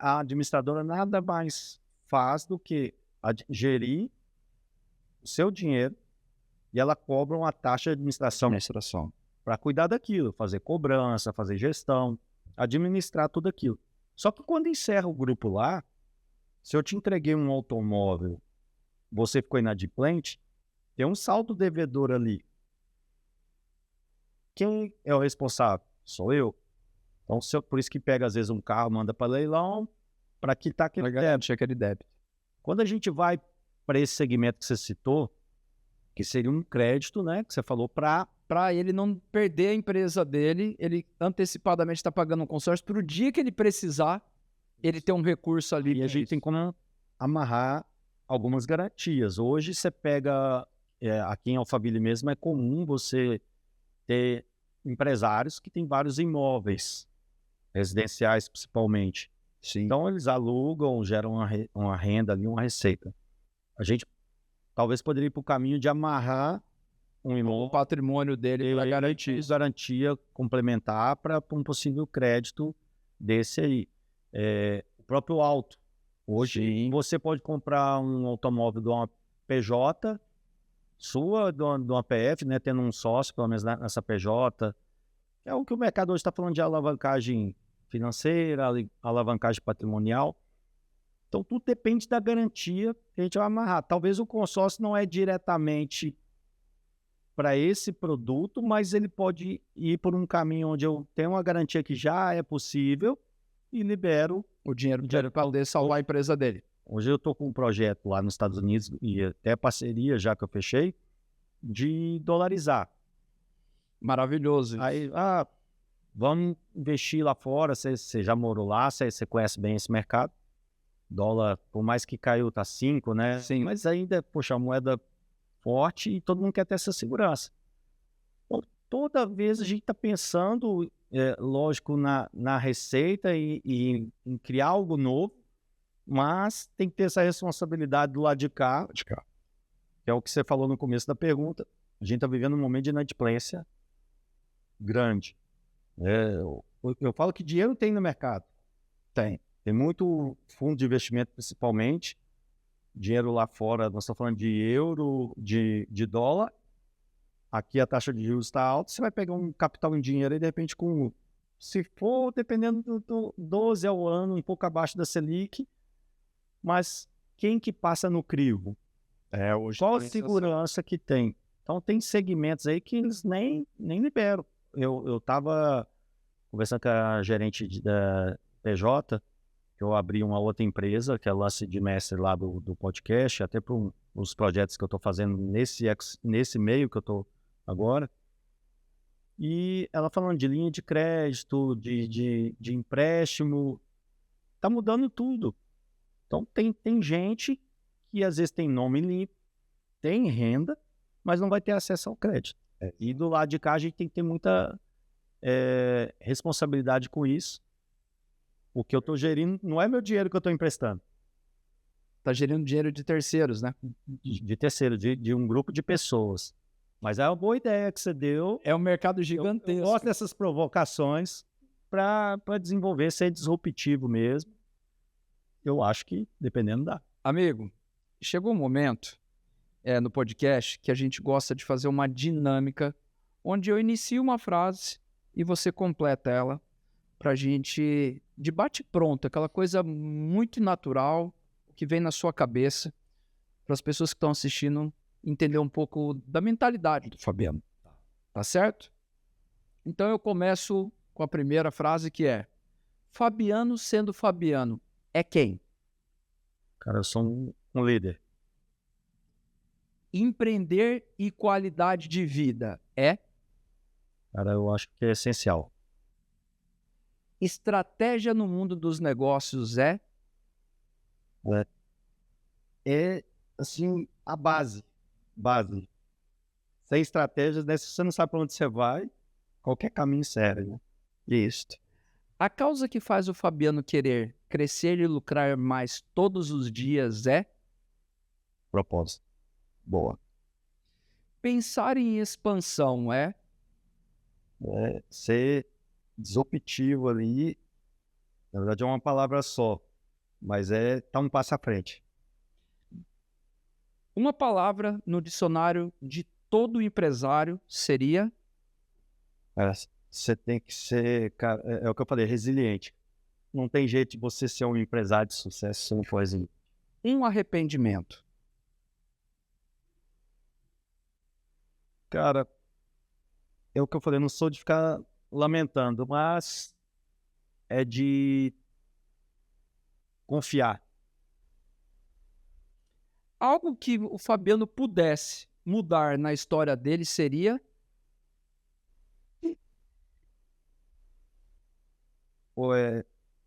A administradora nada mais faz do que gerir o seu dinheiro e ela cobra uma taxa de administração para cuidar daquilo, fazer cobrança, fazer gestão, administrar tudo aquilo. Só que quando encerra o grupo lá, se eu te entreguei um automóvel, você ficou inadimplente, tem um saldo devedor ali. Quem é o responsável? Sou eu. Então, por isso que pega às vezes um carro, manda para leilão, para quitar aquele débito. Quando a gente vai para esse segmento que você citou, que seria um crédito, né, que você falou, para ele não perder a empresa dele, ele antecipadamente está pagando um consórcio para o dia que ele precisar, ele ter um recurso ali. E a gente tem como amarrar algumas garantias. Hoje você pega, aqui em Alphaville mesmo, é comum você ter empresários que têm vários imóveis, residenciais principalmente. Sim. Então eles alugam, geram uma renda ali, uma receita. A gente talvez poderia ir para o caminho de amarrar um O imóvel, patrimônio dele para garantir isso. garantia complementar para um possível crédito desse aí. O próprio auto. Hoje, Sim. você pode comprar um automóvel de uma PJ sua, de uma PF, né, tendo um sócio, pelo menos nessa PJ. É o que o mercado hoje está falando de alavancagem financeira, alavancagem patrimonial. Então, tudo depende da garantia que a gente vai amarrar. Talvez o consórcio não é diretamente para esse produto, mas ele pode ir por um caminho onde eu tenho uma garantia que já é possível e libero O dinheiro para poder salvar a empresa dele. Hoje eu estou com um projeto lá nos Estados Unidos, e até parceria já que eu fechei, de dolarizar. Maravilhoso. Aí, vamos investir lá fora, você já morou lá, você conhece bem esse mercado. Dólar, por mais que caiu, tá 5, né? Sim. Mas ainda, poxa, a moeda forte e todo mundo quer ter essa segurança. Então, toda vez a gente está pensando, lógico, na receita e em criar algo novo, mas tem que ter essa responsabilidade do lado de cá, que é o que você falou no começo da pergunta. A gente está vivendo um momento de inadimplência grande. Eu falo que dinheiro tem no mercado. Tem muito fundo de investimento, principalmente. Dinheiro lá fora, nós estamos falando de euro, de dólar. Aqui a taxa de juros está alta. Você vai pegar um capital em dinheiro e, de repente, se for, dependendo do 12 ao ano, um pouco abaixo da Selic, mas quem que passa no crivo? Hoje Qual a segurança que tem? Então, tem segmentos aí que eles nem liberam. Eu estava conversando com a gerente da PJ, que eu abri uma outra empresa, que é lance de mestre lá do podcast, até para os projetos que eu estou fazendo nesse meio que eu estou agora. E ela falando de linha de crédito, de empréstimo, está mudando tudo. Então, tem gente que às vezes tem nome limpo, tem renda, mas não vai ter acesso ao crédito. E do lado de cá a gente tem que ter muita responsabilidade com isso. O que eu estou gerindo não é meu dinheiro que eu estou emprestando. Está gerindo dinheiro de terceiros, né? De terceiro, de um grupo de pessoas. Mas é uma boa ideia que você deu. É um mercado gigantesco. Eu gosto dessas provocações para desenvolver, ser disruptivo mesmo. Eu acho que, dependendo, dá. Amigo, chegou um momento no podcast que a gente gosta de fazer uma dinâmica onde eu inicio uma frase e você completa ela pra gente, de bate-pronto, aquela coisa muito natural que vem na sua cabeça, para as pessoas que estão assistindo entender um pouco da mentalidade do Fabiano. Tá certo? Então eu começo com a primeira frase, que é: Fabiano sendo Fabiano é quem? Cara, eu sou um líder. Empreender e qualidade de vida é? Cara, eu acho que é essencial. Estratégia no mundo dos negócios é? É, assim, a base. Sem estratégias, né? Se você não sabe para onde você vai, qualquer caminho serve, né? Isso. A causa que faz o Fabiano querer crescer e lucrar mais todos os dias é? Propósito. Boa. Pensar em expansão é? Ser disruptivo ali, na verdade é uma palavra só, mas tá um passo à frente. Uma palavra no dicionário de todo empresário seria? Você tem que ser, cara, é o que eu falei, resiliente. Não tem jeito de você ser um empresário de sucesso se não for resiliente. Um arrependimento. Cara, é o que eu falei, não sou de ficar lamentando, mas é de confiar. Algo que o Fabiano pudesse mudar na história dele seria? Ou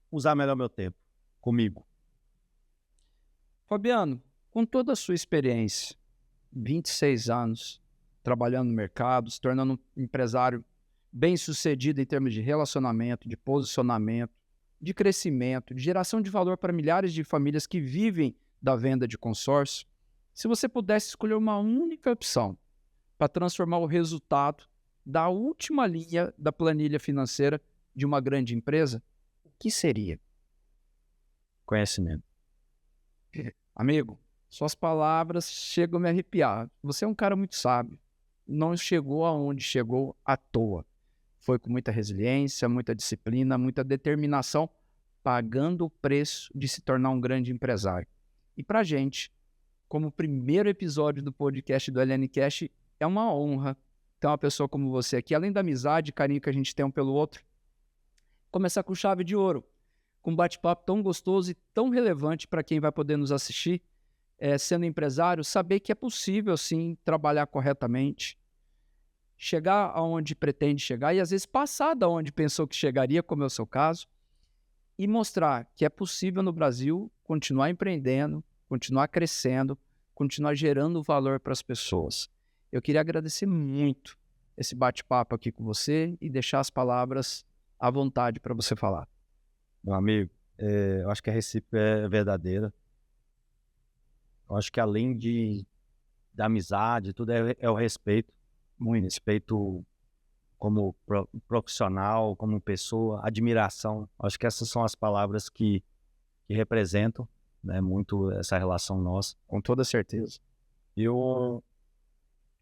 usar melhor meu tempo comigo. Fabiano, com toda a sua experiência, 26 anos, trabalhando no mercado, se tornando um empresário bem-sucedido em termos de relacionamento, de posicionamento, de crescimento, de geração de valor para milhares de famílias que vivem da venda de consórcio, se você pudesse escolher uma única opção para transformar o resultado da última linha da planilha financeira de uma grande empresa, o que seria? Conhecimento. Amigo, suas palavras chegam a me arrepiar. Você é um cara muito sábio. Não chegou aonde chegou à toa. Foi com muita resiliência, muita disciplina, muita determinação, pagando o preço de se tornar um grande empresário. E pra gente, como primeiro episódio do podcast do LNcast, é uma honra ter uma pessoa como você aqui, além da amizade e carinho que a gente tem um pelo outro, começar com chave de ouro, com um bate-papo tão gostoso e tão relevante para quem vai poder nos assistir, sendo empresário, saber que é possível, sim, trabalhar corretamente, chegar aonde pretende chegar e, às vezes, passar da onde pensou que chegaria, como é o seu caso, e mostrar que é possível no Brasil continuar empreendendo, continuar crescendo, continuar gerando valor para as pessoas. Eu queria agradecer muito esse bate-papo aqui com você e deixar as palavras à vontade para você falar. Meu amigo, eu acho que a recíproca é verdadeira. Eu acho que além da amizade, tudo é o respeito. Muito respeito como profissional, como pessoa, admiração. Acho que essas são as palavras que representam, né, muito essa relação nossa. Com toda certeza. Eu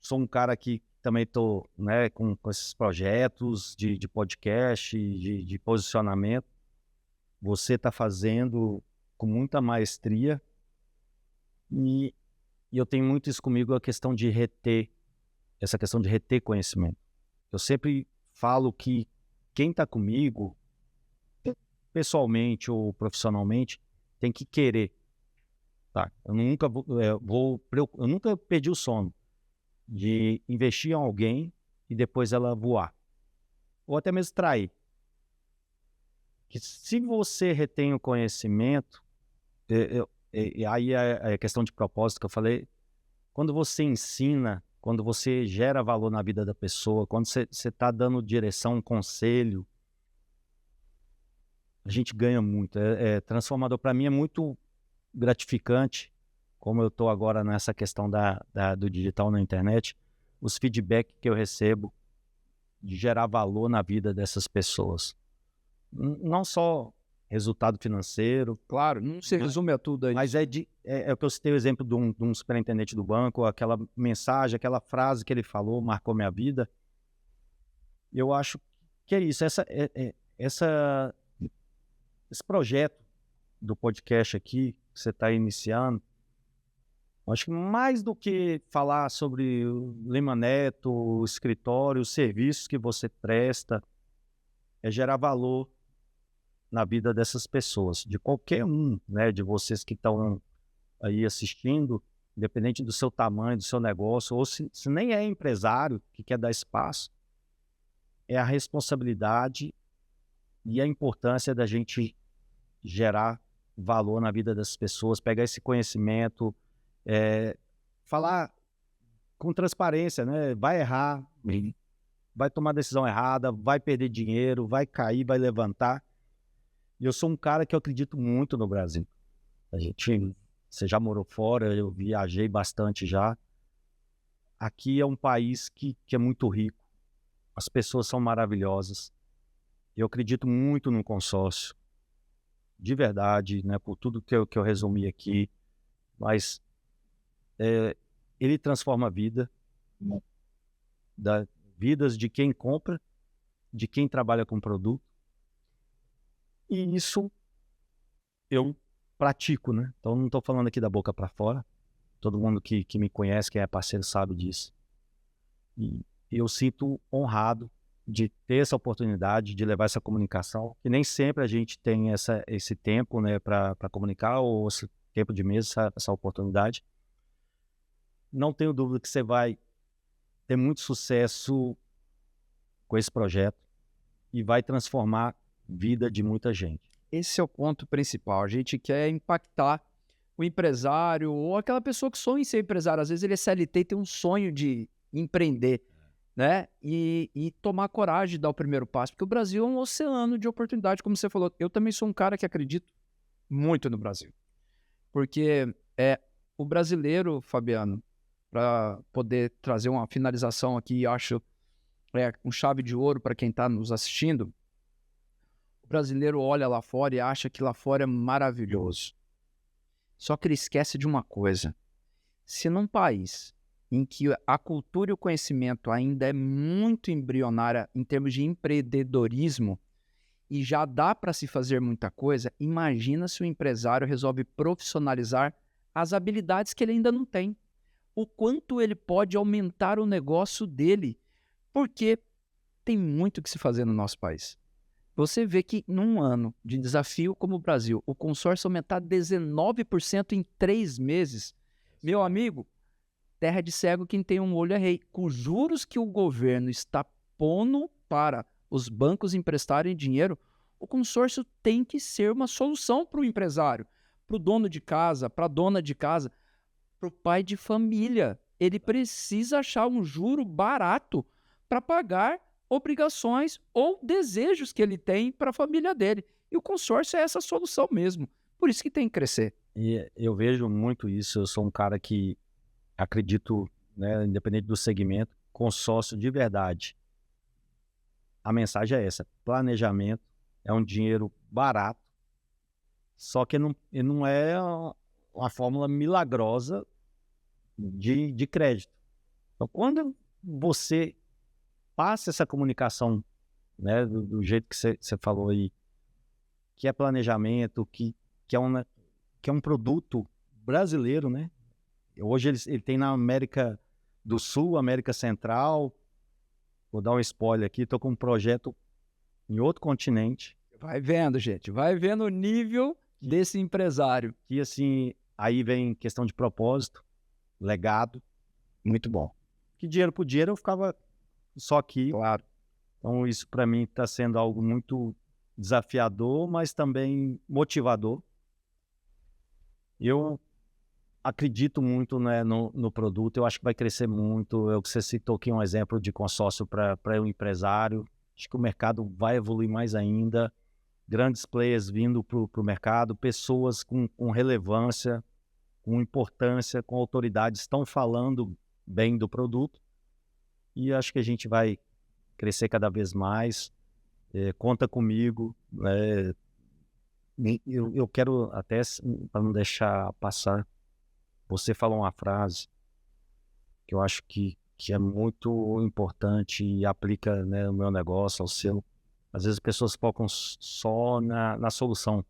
sou um cara que também estou, né, com esses projetos de podcast, de posicionamento. Você está fazendo com muita maestria e eu tenho muito isso comigo, essa questão de reter conhecimento. Eu sempre falo que quem está comigo, pessoalmente ou profissionalmente, tem que querer. Tá? Eu nunca perdi o sono de investir em alguém e depois ela voar. Ou até mesmo trair. Que se você retém o conhecimento, aí é a questão de propósito que eu falei, quando você ensina, quando você gera valor na vida da pessoa, quando você está dando direção, um conselho, a gente ganha muito, é transformador. Para mim é muito gratificante, como eu estou agora nessa questão do digital na internet, os feedbacks que eu recebo de gerar valor na vida dessas pessoas. Não só resultado financeiro. Claro, não se resume a tudo aí. Mas é o que eu citei o exemplo de um superintendente do banco, aquela mensagem, aquela frase que ele falou, marcou minha vida. Eu acho que é isso. Esse projeto do podcast aqui, que você está iniciando, eu acho que mais do que falar sobre o Lima Neto, o escritório, os serviços que você presta, é gerar valor na vida dessas pessoas, de qualquer um, né, de vocês que estão aí assistindo, independente do seu tamanho, do seu negócio, ou se nem é empresário que quer dar espaço, é a responsabilidade e a importância da gente gerar valor na vida das pessoas, pegar esse conhecimento, falar com transparência, né? Vai errar, vai tomar decisão errada, vai perder dinheiro, vai cair, vai levantar. E eu sou um cara que eu acredito muito no Brasil. Você já morou fora, eu viajei bastante já. Aqui é um país que é muito rico. As pessoas são maravilhosas. Eu acredito muito no consórcio. De verdade, né, por tudo que eu resumi aqui. Mas ele transforma a vida. Vidas de quem compra, de quem trabalha com produto. E isso eu pratico, né? Então não estou falando aqui da boca para fora. Todo mundo que me conhece, quem é parceiro, sabe disso. E eu sinto honrado de ter essa oportunidade de levar essa comunicação, que nem sempre a gente tem esse tempo, né, para comunicar, ou esse tempo de mesa, essa oportunidade. Não tenho dúvida que você vai ter muito sucesso com esse projeto e vai transformar vida de muita gente. Esse é o ponto principal. A gente quer impactar o empresário ou aquela pessoa que sonha em ser empresário. Às vezes ele é CLT e tem um sonho de empreender, né? E tomar coragem de dar o primeiro passo, porque o Brasil é um oceano de oportunidade, como você falou. Eu também sou um cara que acredito muito no Brasil, porque o brasileiro, Fabiano, para poder trazer uma finalização aqui, acho com chave de ouro para quem está nos assistindo. O brasileiro olha lá fora e acha que lá fora é maravilhoso. Só que ele esquece de uma coisa. Se num país em que a cultura e o conhecimento ainda é muito embrionária em termos de empreendedorismo e já dá para se fazer muita coisa, imagina se o empresário resolve profissionalizar as habilidades que ele ainda não tem. O quanto ele pode aumentar o negócio dele, porque tem muito que se fazer no nosso país. Você vê que num ano de desafio como o Brasil, o consórcio aumentar 19% em 3 meses, meu amigo, terra de cego quem tem um olho é rei. Com os juros que o governo está pondo para os bancos emprestarem dinheiro, o consórcio tem que ser uma solução para o empresário, para o dono de casa, para a dona de casa, para o pai de família. Ele precisa achar um juro barato para pagar obrigações ou desejos que ele tem para a família dele. E o consórcio é essa solução mesmo. Por isso que tem que crescer. E eu vejo muito isso. Eu sou um cara que acredito, né, independente do segmento, consórcio de verdade. A mensagem é essa: planejamento é um dinheiro barato, só que não é uma fórmula milagrosa de crédito. Então, quando você passa essa comunicação, né, do jeito que você falou aí, que é planejamento, que é um produto brasileiro, né? Hoje ele tem na América do Sul, América Central. Vou dar um spoiler aqui, estou com um projeto em outro continente. Vai vendo, gente, vai vendo o nível desse empresário. E assim, aí vem questão de propósito, legado. Muito bom. Que dinheiro por dinheiro eu ficava só aqui. Claro. Então isso para mim está sendo algo muito desafiador, mas também motivador. Eu acredito muito, né, no produto. Eu acho que vai crescer muito. Você citou aqui um exemplo de consórcio para um empresário. Acho que o mercado vai evoluir mais ainda. Grandes players vindo para o mercado, pessoas com relevância, com importância, com autoridade, estão falando bem do produto. E acho que a gente vai crescer cada vez mais. Conta comigo. Eu quero até, para não deixar passar, você falou uma frase que eu acho que é muito importante e aplica, né, no meu negócio, ao seu. Às vezes as pessoas focam só na solução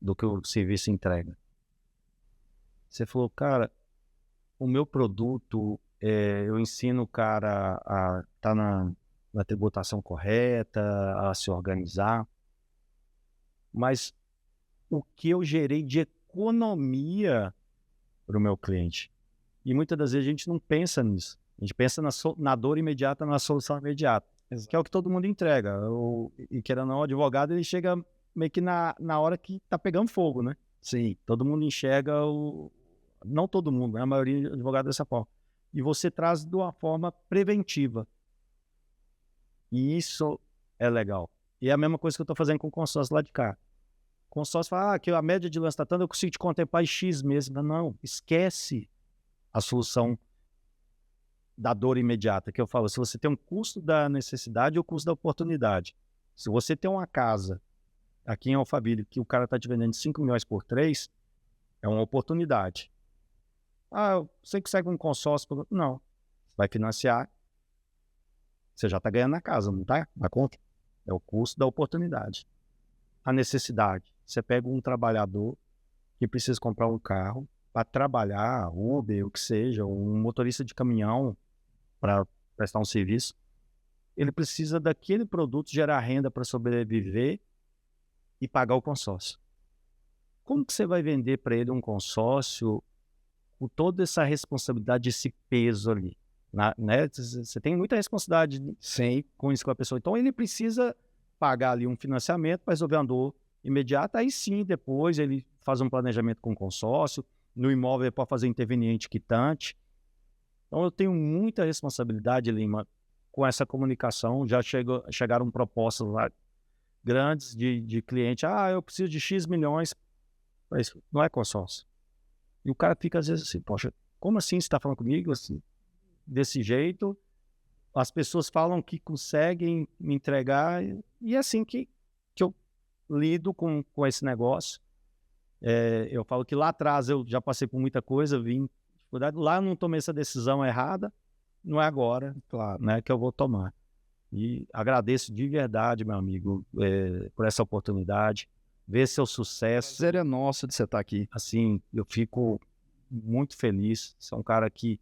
do que o serviço entrega. Você falou, cara, o meu produto, eu ensino o cara a estar na tributação correta, a se organizar, mas o que eu gerei de economia para o meu cliente? E muitas das vezes a gente não pensa nisso. A gente pensa na dor imediata, na solução imediata. Exato. Que é o que todo mundo entrega. E querendo ou não, o advogado ele chega meio que na hora que tá pegando fogo, né? Sim. Todo mundo enxerga não todo mundo, né? A maioria do advogado dessa forma. E você traz de uma forma preventiva. E isso é legal. E é a mesma coisa que eu estou fazendo com o consórcio lá de cá. O consórcio fala, que a média de lance está tanto, eu consigo te contemplar em X meses. Mas não, esquece a solução da dor imediata, que eu falo, se você tem um custo da necessidade ou custo da oportunidade. Se você tem uma casa aqui em Alphaville que o cara está te vendendo 5 milhões por 3, é uma oportunidade. Você consegue um consórcio? Não. Vai financiar. Você já está ganhando na casa, não está? Na conta? É o custo da oportunidade. A necessidade. Você pega um trabalhador que precisa comprar um carro para trabalhar, Uber, o que seja, um motorista de caminhão para prestar um serviço. Ele precisa daquele produto gerar renda para sobreviver e pagar o consórcio. Como que você vai vender para ele um consórcio com toda essa responsabilidade, esse peso ali? Né? Você tem muita responsabilidade, sim, com isso com a pessoa. Então ele precisa pagar ali um financiamento para resolver uma dor imediata. Aí sim, depois ele faz um planejamento com o consórcio. No imóvel ele pode fazer interveniente quitante. Então eu tenho muita responsabilidade, Lima, com essa comunicação. Já chegaram propostas lá grandes de cliente. Eu preciso de X milhões. Mas não é consórcio. E o cara fica às vezes assim, poxa, como assim você está falando comigo assim, desse jeito? As pessoas falam que conseguem me entregar e é assim que eu lido com esse negócio. Eu falo que lá atrás eu já passei por muita coisa, vim dificuldade, lá eu não tomei essa decisão errada, não é agora, claro, né, que eu vou tomar. E agradeço de verdade, meu amigo, por essa oportunidade, ver seu O sucesso. prazer é nosso de você estar aqui. Assim, eu fico muito feliz. Você é um cara que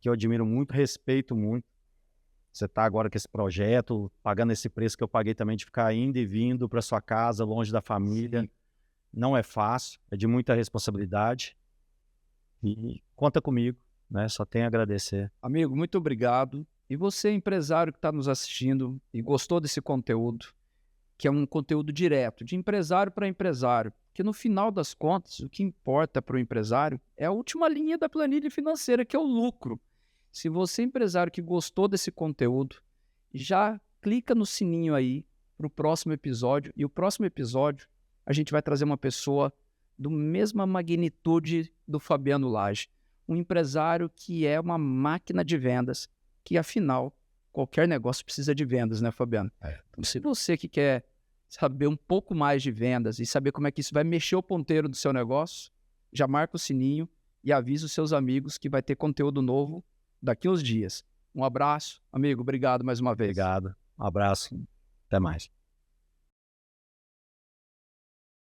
eu admiro muito, respeito muito. Você está agora com esse projeto, pagando esse preço que eu paguei também de ficar indo e vindo para sua casa, longe da família. Sim. Não é fácil, é de muita responsabilidade. E conta comigo, né? Só tenho a agradecer. Amigo, muito obrigado. E você, empresário que está nos assistindo e gostou desse conteúdo, que é um conteúdo direto, de empresário para empresário, que no final das contas, o que importa para o empresário é a última linha da planilha financeira, que é o lucro. Se você, empresário que gostou desse conteúdo, já clica no sininho aí para o próximo episódio. E o próximo episódio, a gente vai trazer uma pessoa do mesma magnitude do Fabiano Lage. Um empresário que é uma máquina de vendas, que afinal, qualquer negócio precisa de vendas, né, Fabiano? Então, se você que quer saber um pouco mais de vendas e saber como é que isso vai mexer o ponteiro do seu negócio, já marca o sininho e avisa os seus amigos que vai ter conteúdo novo daqui uns dias. Um abraço, amigo. Obrigado mais uma vez. Obrigado. Um abraço. Até mais.